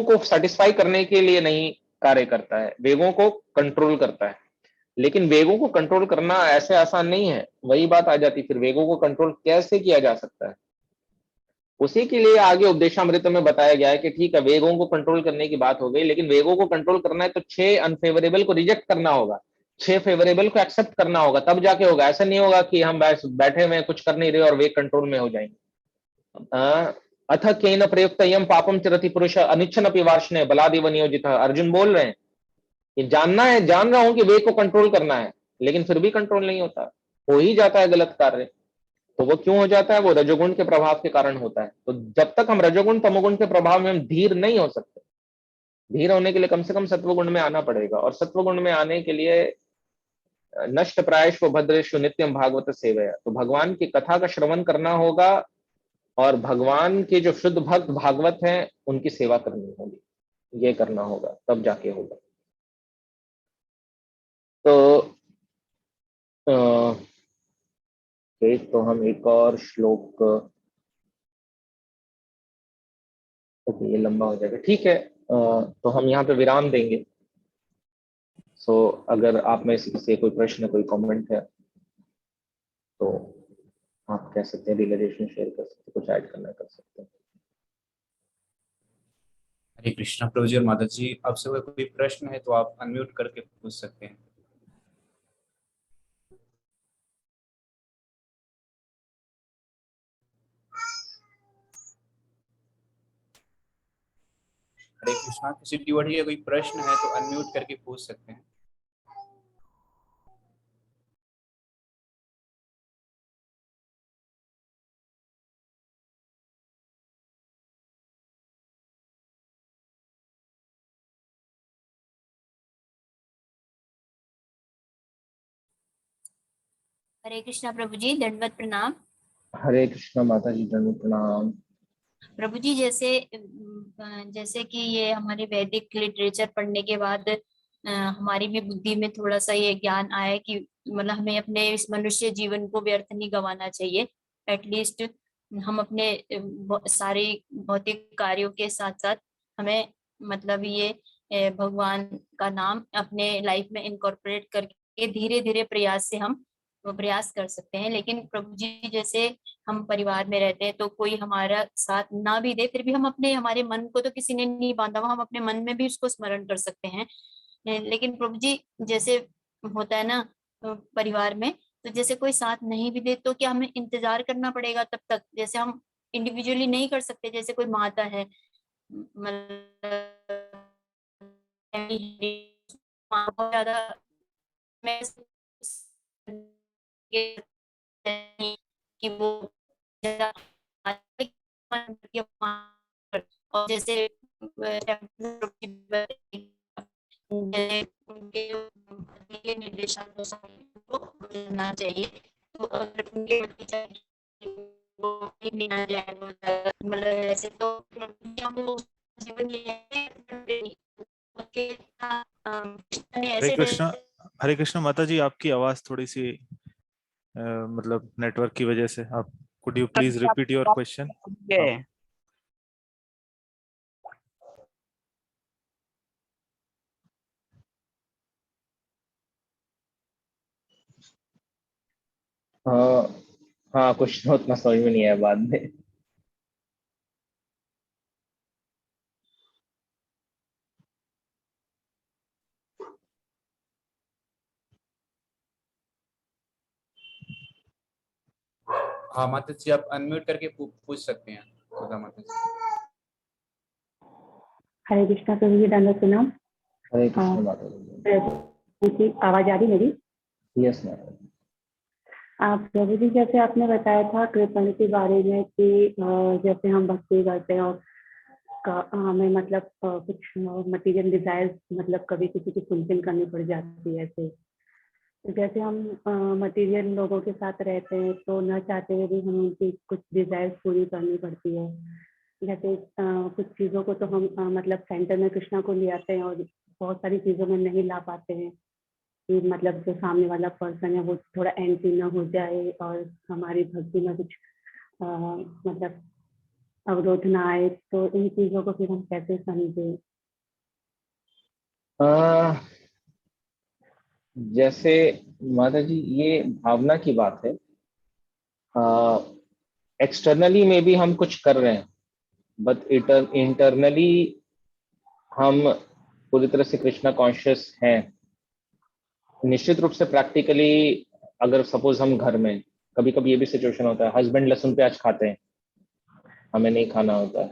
को सेटिस्फाई करने के लिए नहीं कार्य करता है, वेगों को कंट्रोल करता है। लेकिन वेगों को कंट्रोल करना ऐसे आसान नहीं है। वही बात आ जाती फिर वेगों को कंट्रोल कैसे किया जा सकता है। उसी के लिए आगे उपदेशामृत में बताया गया है कि ठीक है वेगों को कंट्रोल करने की बात हो गई, लेकिन वेगों को कंट्रोल करना है तो 6 अनफेवरेबल को रिजेक्ट करना होगा, 6 फेवरेबल को एक्सेप्ट करना होगा, तब जाके होगा। ऐसा नहीं होगा कि हम बैठे हुए कुछ कर नहीं रहे और वेग कंट्रोल में हो जाएंगे। अथ केन प्रयुक्त यम पापम चरति पुरुष अनिच्छन अपि वार्ष्णेय बलादेव नियोजित। अर्जुन बोल रहे हैं कि जानना है, जान रहा हूं कि वेग को कंट्रोल करना है, लेकिन फिर भी कंट्रोल नहीं होता, हो ही जाता है गलत कार्य। तो वो क्यों हो जाता है, वो रजोगुण के प्रभाव के कारण होता है। तो जब तक हम रजोगुण तमोगुण के प्रभाव में हम धीर नहीं हो सकते, धीर होने के लिए कम से कम सत्वगुण में आना पड़ेगा। और सत्वगुण में आने के लिए नष्ट प्रायश्व भद्रेश्व नित्यम भागवत सेवया, तो भगवान की कथा का श्रवण करना होगा और भगवान के जो शुद्ध भक्त भागवत हैं उनकी सेवा करनी होगी, ये करना होगा, तब जाके होगा। तो तो हम एक और श्लोक, ओके ये लंबा हो जाएगा, ठीक है। तो हम यहाँ पे विराम देंगे। सो अगर आप में से किसी कोई प्रश्न कोई कमेंट है तो आप कह सकते हैं, रिलेशन शेयर कर सकते हैं, कुछ ऐड करना कर सकते हैं। हरे कृष्णा प्रभु जी और माता जी, आपसे अगर कोई प्रश्न है तो आप अनम्यूट करके पूछ सकते हैं। हरे कृष्णा। किसी डिवोटी का कोई प्रश्न है तो अनम्यूट करके पूछ सकते हैं। हरे कृष्णा प्रभु जी, दंडवत प्रणाम। हरे कृष्णा माता जी, दंड प्रणाम। प्रभु जी, जैसे कि ये हमारे वैदिक लिटरेचर पढ़ने के बाद हमारी भी बुद्धि में थोड़ा सा ये ज्ञान आया कि मतलब हमें अपने इस मनुष्य जीवन को व्यर्थ नहीं गंवाना चाहिए। एटलीस्ट हम अपने सारे भौतिक कार्यों के साथ साथ हमें मतलब ये भगवान का नाम अपने लाइफ में इनकॉर्पोरेट करके धीरे धीरे प्रयास से हम वो प्रयास कर सकते हैं। लेकिन प्रभु जी, जैसे हम परिवार में रहते हैं तो कोई हमारा साथ ना भी दे, फिर भी हम अपने हमारे मन को तो किसी ने नहीं बांधा हुआ, हम अपने मन में भी उसको स्मरण कर सकते हैं। लेकिन प्रभु जी, जैसे होता है ना परिवार में, तो जैसे कोई साथ नहीं भी दे तो क्या हमें इंतजार करना पड़ेगा तब तक? जैसे हम इंडिविजुअली नहीं कर सकते, जैसे कोई माता है मतलब बहुत ज्यादा मैं कि वो ज्यादा और जैसे उनके के निर्देशानुसार को करना चाहिए। तो अगर उनके वो नहीं आ जाएगा मतलब ऐसे तो हम लोग जीवन के हरे ऐसे कृष्णा। हरे कृष्णा माता जी, आपकी आवाज थोड़ी सी मतलब नेटवर्क की वजह से आप could you please repeat your question? हाँ हाँ, क्वेश्चन उतना समझ में नहीं आया बाद में। हाँ माता जी, आप अनम्यूट करके पूछ सकते हैं। सुधा माता जी। हरे कृष्णा प्रभु जी, दंडवत प्रणाम। हरे कृष्णा माता जी। जी, आवाज आ रही मेरी? यस माता जी। प्रभु जी, जैसे आपने बताया था कृपण के बारे में कि जैसे हम भक्ति करते हैं और हमें मतलब कुछ मटेरियल डिजायर मतलब कभी किसी की फुलफिल करनी पड़ जाती है। ऐसे तो जैसे हम मटेरियल लोगों के साथ रहते हैं तो न चाहते हुए भी हमें उनकी कुछ डिजायर पूरी करनी पड़ती है। जैसे कुछ चीज़ों को तो हम मतलब सेंटर में कृष्णा को ले आते हैं और बहुत सारी चीज़ों में नहीं ला पाते हैं कि मतलब जो सामने वाला पर्सन है वो थोड़ा एंटी ना हो जाए और हमारी भक्ति में कुछ मतलब अवरोध ना आए। तो इन चीज़ों को फिर हम कैसे समझें? जैसे माता जी, ये भावना की बात है। एक्सटर्नली में भी हम कुछ कर रहे हैं, बट इंटरनली हम पूरी तरह से कृष्णा कॉन्शियस हैं। निश्चित रूप से प्रैक्टिकली अगर सपोज हम घर में, कभी कभी ये भी सिचुएशन होता है, हस्बैंड लहसुन प्याज खाते हैं, हमें नहीं खाना होता है,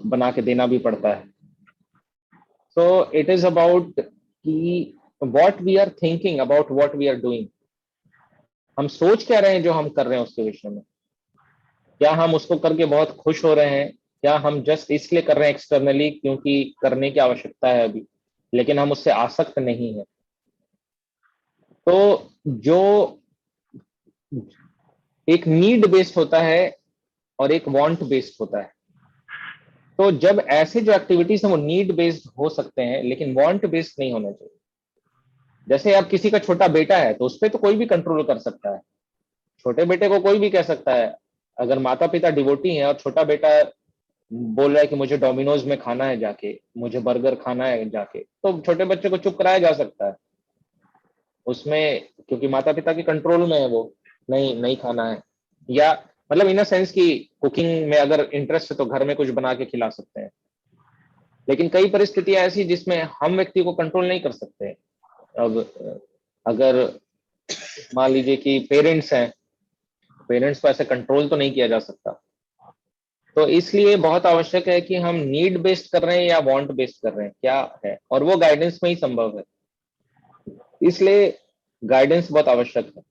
बना के देना भी पड़ता है। सो इट इज अबाउट कि what we are thinking about what we are doing. हम सोच क्या रहे हैं जो हम कर रहे हैं उसके विषय में? क्या हम उसको करके बहुत खुश हो रहे हैं? क्या हम जस्ट इसलिए कर रहे हैं एक्सटर्नली क्योंकि करने की आवश्यकता है अभी, लेकिन हम उससे आसक्त नहीं है? तो जो एक नीड बेस्ड होता है और एक वांट बेस्ड होता है। तो जब ऐसे जो एक्टिविटीज हैं वो नीड बेस्ड हो सकते हैं लेकिन वांट बेस्ड नहीं होना चाहिए। जैसे अब किसी का छोटा बेटा है तो उस पर तो कोई भी कंट्रोल कर सकता है। छोटे बेटे को कोई भी कह सकता है, अगर माता पिता डिवोटी हैं और छोटा बेटा बोल रहा है कि मुझे डोमिनोज में खाना है जाके, मुझे बर्गर खाना है जाके, तो छोटे बच्चे को चुप कराया जा सकता है उसमें, क्योंकि माता पिता के कंट्रोल में है वो, नहीं नहीं खाना है। या मतलब इन अ सेंस कि कुकिंग में अगर इंटरेस्ट है तो घर में कुछ बना के खिला सकते हैं। लेकिन कई परिस्थितियां ऐसी जिसमें हम व्यक्ति को कंट्रोल नहीं कर सकते। अब अगर मान लीजिए कि पेरेंट्स हैं, पेरेंट्स को ऐसे कंट्रोल तो नहीं किया जा सकता। तो इसलिए बहुत आवश्यक है कि हम नीड बेस्ड कर रहे हैं या वांट बेस्ड कर रहे हैं, क्या है, और वो गाइडेंस में ही संभव है। इसलिए गाइडेंस बहुत आवश्यक है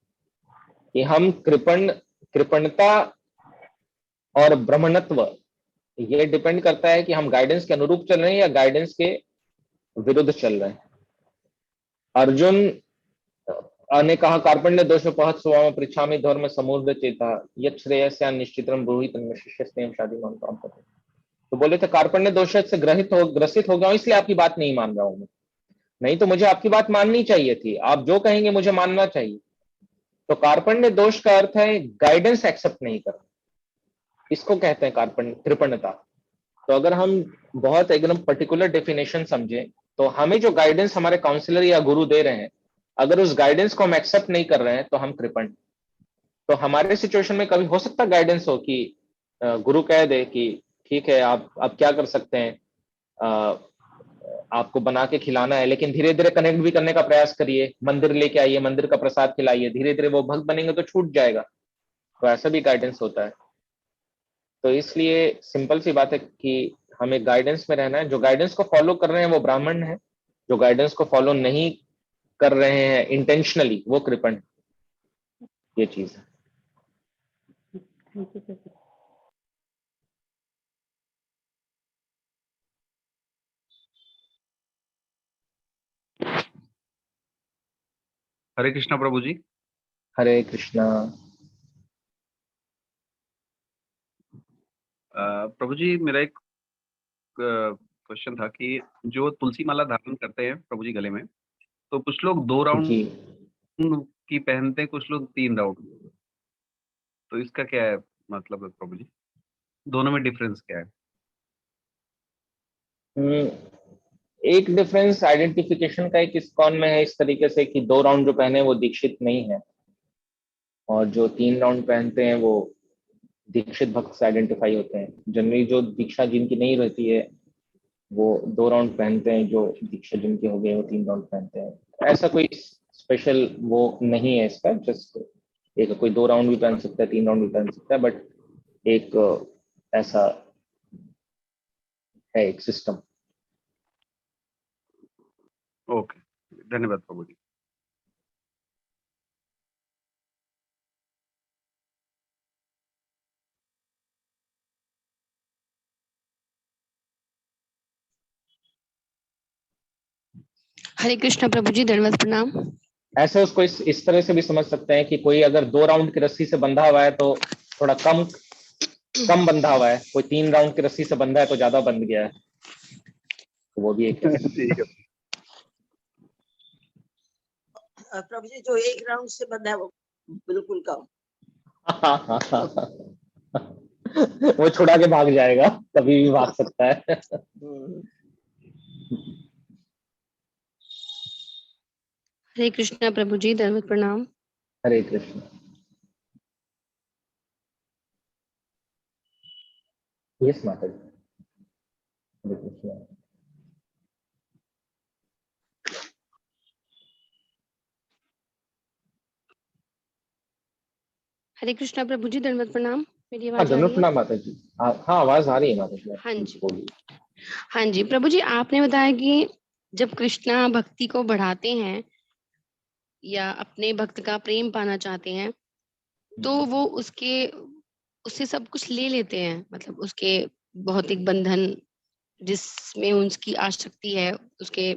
कि हम कृपणता और ब्रह्मणत्व, ये डिपेंड करता है कि हम गाइडेंस के अनुरूप चल रहे हैं या गाइडेंस के विरुद्ध चल रहे हैं। अर्जुन ने कहा कार्पण्य दोषोपहत स्वभाव पृच्छामि धर्म समुद्र चेता यत् श्रेयस्या निश्चितम ब्रूहि तन्मे शिष्यस्तेन शादी मान काम करते। तो बोले थे कार्पण्य दोष से ग्रसित हो गया हूं, इसलिए आपकी बात नहीं मान रहा हूं मैं, नहीं तो मुझे आपकी बात माननी चाहिए थी, आप जो कहेंगे मुझे मानना चाहिए। तो कार्पण्य दोष का अर्थ है गाइडेंस एक्सेप्ट नहीं करना, इसको कहते हैं कार्पण्य कृपणता। तो अगर हम बहुत एकदम पर्टिकुलर डेफिनेशन समझे तो हमें जो गाइडेंस हमारे काउंसलर या गुरु दे रहे हैं, अगर उस गाइडेंस को हम एक्सेप्ट नहीं कर रहे हैं तो हम कृपण। तो हमारे सिचुएशन में कभी हो सकता गाइडेंस हो कि गुरु कह दे कि ठीक है आप क्या कर सकते हैं, आपको बना के खिलाना है, लेकिन धीरे धीरे कनेक्ट भी करने का प्रयास करिए, मंदिर लेके आइए, मंदिर का प्रसाद खिलाइए, धीरे धीरे वो भक्त बनेंगे तो छूट जाएगा। तो ऐसा भी गाइडेंस होता है। तो इसलिए सिंपल सी बात है कि हमें गाइडेंस में रहना है। जो गाइडेंस को फॉलो कर रहे हैं वो ब्राह्मण है, जो गाइडेंस को फॉलो नहीं कर रहे हैं इंटेंशनली वो कृपण है। ये चीज है। थैंक यू प्रभु। हरे कृष्णा प्रभु जी। हरे कृष्णा। प्रभु जी मेरा एक क्वेश्चन था कि जो तुलसी माला धारण करते हैं प्रभु जी गले में, तो कुछ लोग 2 राउंड जी की पहनते हैं, कुछ लोग 3 राउंड, तो इसका क्या है मतलब है प्रभु जी, दोनों में डिफरेंस क्या है? एक डिफरेंस आइडेंटिफिकेशन का एक इस्कॉन में है इस तरीके से कि 2 राउंड जो पहने वो दीक्षित नहीं है, और जो 3 राउंड पहनते हैं वो दीक्षित भक्त से आइडेंटिफाई होते हैं। जनरली जो दीक्षा जिनकी नहीं रहती है वो 2 राउंड पहनते हैं, जो दीक्षा जिनकी हो गई वो 3 राउंड पहनते हैं। ऐसा कोई स्पेशल वो नहीं है इसका, जस्ट एक कोई 2 राउंड भी पहन सकता है, 3 राउंड भी पहन सकता है, बट एक ऐसा है एक सिस्टम। ओके, धन्यवाद प्रभु जी। हरे कृष्णा प्रभु जी, दंडवत प्रणाम। ऐसे उसको इस तरह से भी समझ सकते हैं कि कोई अगर 2 राउंड की रस्सी से बंधा हुआ है तो थोड़ा कम बंधा हुआ है, कोई 3 राउंड की रस्सी से बंधा है तो ज्यादा बंध गया है, तो वो भी एक ठीक है। प्रभु जी जो 1 राउंड से बंधा है वो बिल्कुल कम। वो छुड़ा के भाग जाएगा, कभी भी भाग सकता है। हरे कृष्णा प्रभु जी, दंडवत प्रणाम। हरे कृष्ण। यस माता जी। हरे कृष्ण। हरे कृष्णा प्रभु जी, दंडवत प्रणाम। मेरी हाँ आवाज आ धन्यवाद रही है? प्रणाम माता जी। हाँ आवाज आ रही है माता जी। हाँ जी। बोलिए। हाँ जी प्रभु जी, आपने बताया कि जब कृष्णा भक्ति को बढ़ाते हैं या अपने भक्त का प्रेम पाना चाहते हैं तो वो उससे सब कुछ ले लेते हैं, मतलब उसके भौतिक बंधन जिसमें उसकी आसक्ति है उसके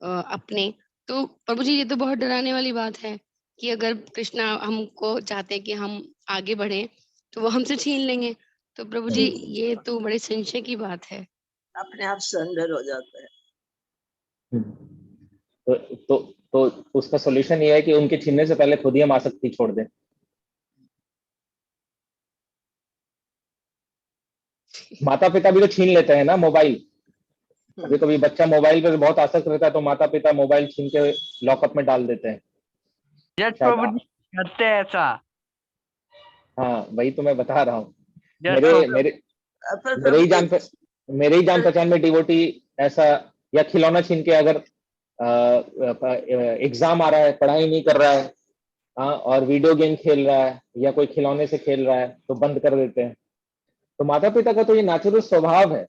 अपने। तो प्रभु जी ये तो बहुत डराने वाली बात है कि अगर कृष्णा हमको चाहते हैं कि हम आगे बढ़े तो वो हमसे छीन लेंगे। तो प्रभु जी ये तो बड़े संशय की बात है। अपने आप सरेंडर हो जाता है। तो उसका सॉल्यूशन ये है कि उनके छीनने से पहले खुद ही हम आसक्ति छोड़ दें। माता पिता भी तो छीन लेते हैं ना मोबाइल। कभी कभी बच्चा मोबाइल पे बहुत आसक्त रहता है तो माता पिता मोबाइल छीन के लॉकअप में डाल देते हैं। प्रभु जी करते हैं ऐसा। हाँ वही तो मैं बता रहा हूँ। पर मेरे ही जान पहचान में डिवोटी ऐसा, या खिलौना छीन के अगर एग्जाम आ रहा है, पढ़ाई नहीं कर रहा है, और वीडियो गेम खेल रहा है या कोई खिलौने से खेल रहा है तो बंद कर देते हैं। तो माता पिता का तो ये नेचुरल स्वभाव है,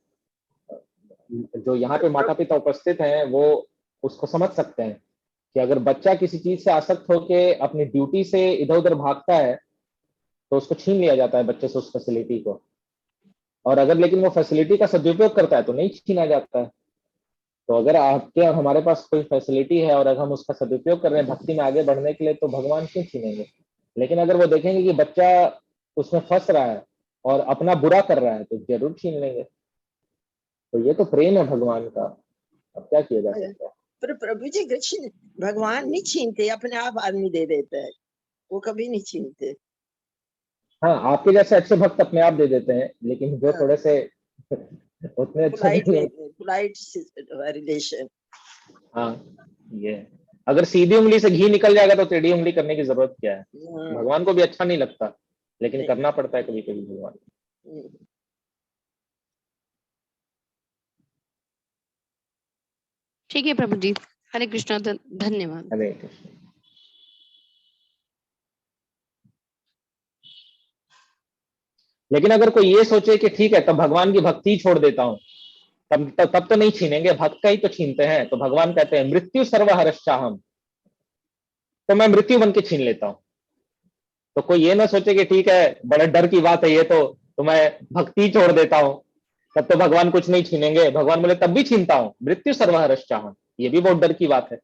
जो यहाँ पे माता पिता उपस्थित हैं वो उसको समझ सकते हैं कि अगर बच्चा किसी चीज से आसक्त होके अपनी ड्यूटी से इधर उधर भागता है तो उसको छीन लिया जाता है बच्चे से उस फैसिलिटी को, और अगर लेकिन वो फैसिलिटी का सदुपयोग करता है तो नहीं छीना जाता है। तो अगर आपके और हमारे पास कोई फैसिलिटी है और अगर हम उसका सदुपयोग कर रहे हैं भक्ति में आगे बढ़ने के लिए, तो भगवान क्यों छीनेंगे। लेकिन अगर वो देखेंगे कि बच्चा उसमें फंस रहा है और अपना बुरा कर रहा है तो जरूर छीन लेंगे। तो ये तो प्रेम है भगवान का, अब क्या किया जा सकता है। पर प्रभु जी कृष्ण भगवान नहीं छीनते, अपने आप आदमी दे देता है, वो कभी नहीं छीनते। हाँ, आपके जैसे अच्छे भक्त अपने आप दे देते हैं, लेकिन जो थोड़े से उतने अच्छे पोलाइट रिलेशन। हाँ, ये अगर सीधी उंगली से घी निकल जाएगा तो टेढ़ी उंगली करने की जरूरत क्या है। भगवान को भी अच्छा नहीं लगता, लेकिन करना पड़ता है कभी कभी भगवान। ठीक है प्रभु जी, हरे कृष्णा, धन्यवाद। हरे कृष्ण। लेकिन अगर कोई ये सोचे कि ठीक है तब भगवान की भक्ति ही छोड़ देता हूँ, तब तो नहीं छीनेंगे, भक्त का ही तो छीनते हैं। तो भगवान कहते हैं मृत्यु सर्वहरश्चाहम, तो मैं मृत्यु बन के छीन लेता हूँ। तो कोई ये ना सोचे कि ठीक है बड़े डर की बात है ये तो मैं भक्ति ही छोड़ देता हूँ, तब तो भगवान कुछ नहीं छीनेंगे। भगवान बोले तब भी छीनता हूँ, मृत्यु सर्वहरश्चाहम, ये भी बहुत डर की बात है।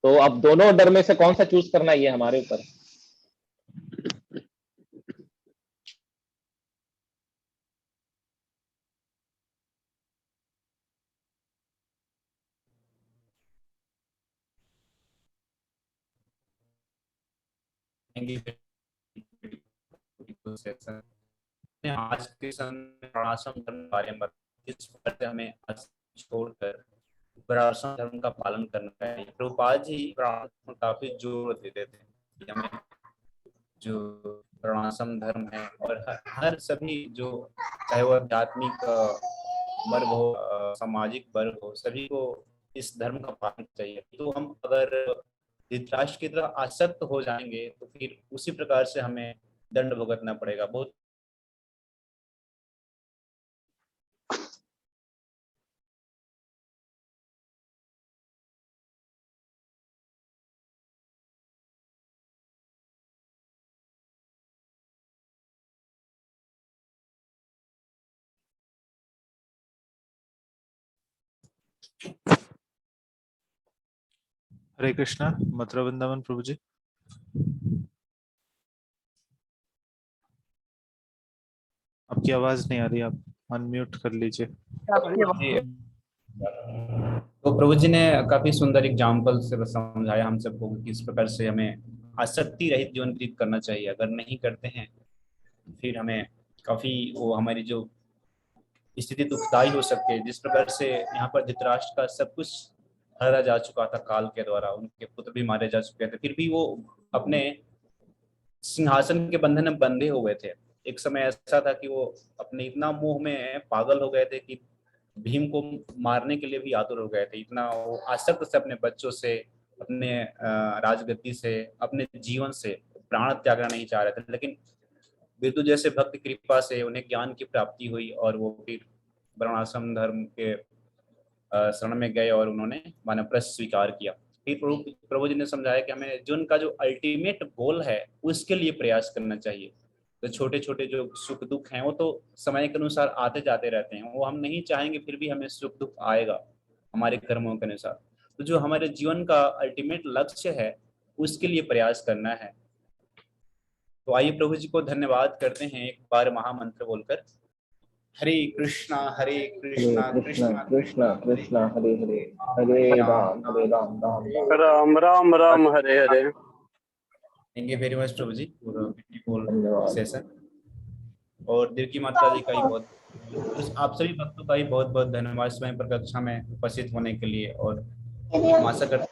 तो अब दोनों डर में से कौन सा चूज करना ये हमारे ऊपर है। आज के समय वर्णाश्रम धर्म के बारे में इस पर से हमें छोड़कर वर्णाश्रम धर्म का पालन करना चाहिए। प्रभुपाद जी वर्णाश्रम पर काफी जोर देते थे कि हमें जो वर्णाश्रम धर्म है और हर सभी जो चाहे वो आध्यात्मिक वर्ग हो, सामाजिक वर्ग हो, सभी को इस धर्म का पालन चाहिए। तो हम अगर धृतराष्ट्र की तरह आसक्त हो जाएंगे तो फिर उसी प्रकार से हमें दंड भुगतना पड़ेगा। बहुत हरे कृष्णा, मथुरा वृंदावन प्रभु जी। आपकी आवाज नहीं आ रही, आप अनम्यूट कर लीजिए। तो प्रभु जी ने काफी सुंदर एग्जाम्पल से समझाया हम सबको कि किस प्रकार से हमें आसक्ति रहित जीवन व्यतीत करना चाहिए। अगर नहीं करते हैं फिर हमें काफी वो हमारी जो स्थिति दुखदायी हो सकती है। जिस प्रकार से यहाँ पर धृतराष्ट्र का सब कुछ हरा जा चुका था काल के द्वारा, उनके पुत्र भी मारे जा चुके थे, फिर भी वो अपने सिंहासन के बंधन में बंधे हुए थे। एक समय ऐसा था कि वो अपने इतना मोह में पागल हो गए थे कि भीम को मारने के लिए भी आतुर हो गए थे। इतना वो आसक्त से अपने बच्चों से, अपने राजगद्दी से, अपने जीवन से प्राण त्यागना नहीं चाह रहे थे। लेकिन विदु जैसे भक्त कृपा से उन्हें ज्ञान की प्राप्ति हुई और वो फिर वर्णाश्रम धर्म के शरण में गए और उन्होंने वानप्रस्थ स्वीकार किया। फिर प्रभु जी ने समझाया कि हमें जो उनका जो अल्टीमेट गोल है उसके लिए प्रयास करना चाहिए। तो छोटे छोटे जो सुख दुख हैं वो तो समय के अनुसार आते जाते रहते हैं, वो हम नहीं चाहेंगे फिर भी हमें सुख दुख आएगा हमारे कर्मों के अनुसार। तो जो हमारे जीवन का अल्टीमेट लक्ष्य है उसके लिए प्रयास करना है। तो आइए प्रभु जी को धन्यवाद करते हैं एक बार महामंत्र बोलकर। Hare Krishna Krishna Krishna Krishna Hare Hare, Hare Ram Ram Ram Ram Ram Hare Hare. Thank you very much prabhu ji for beautiful session. और देवकी माता जी का ही बहुत, आप सभी भक्तों का ही बहुत बहुत धन्यवाद स्वयं पर कक्षा में उपस्थित होने के लिए। और हम आशा करते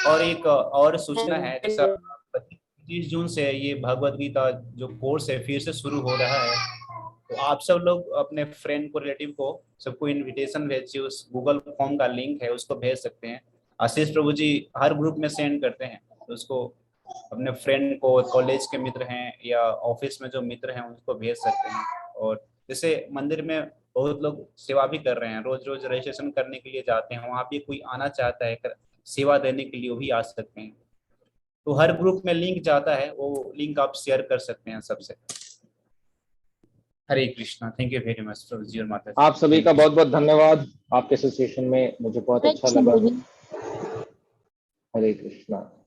और एक और सूचना है, जैसा 25 जून से ये भगवद गीता जो कोर्स है फिर से शुरू हो रहा है। तो आप सब लोग अपने फ्रेंड को, रिलेटिव को, सबको इनविटेशन भेजिए। उस गूगल फॉर्म का लिंक है उसको भेज सकते हैं। आशीष प्रभु जी हर ग्रुप में सेंड करते हैं, तो उसको अपने फ्रेंड को, कॉलेज के मित्र हैं या ऑफिस में जो मित्र हैं उनको भेज सकते हैं। और जैसे मंदिर में बहुत लोग सेवा भी कर रहे हैं, रोज रोज रजिस्ट्रेशन करने के लिए जाते हैं, वहाँ भी कोई आना चाहता है सेवा देने के लिए, वो भी आ सकते हैं। तो हर ग्रुप में लिंक जाता है, वो लिंक आप शेयर कर सकते हैं सबसे। Hare Krishna. Thank you very much prabhu ji और माता जी। आप सभी का बहुत बहुत धन्यवाद। आपके एसोसिएशन में मुझे बहुत अच्छा लगा। हरे कृष्णा।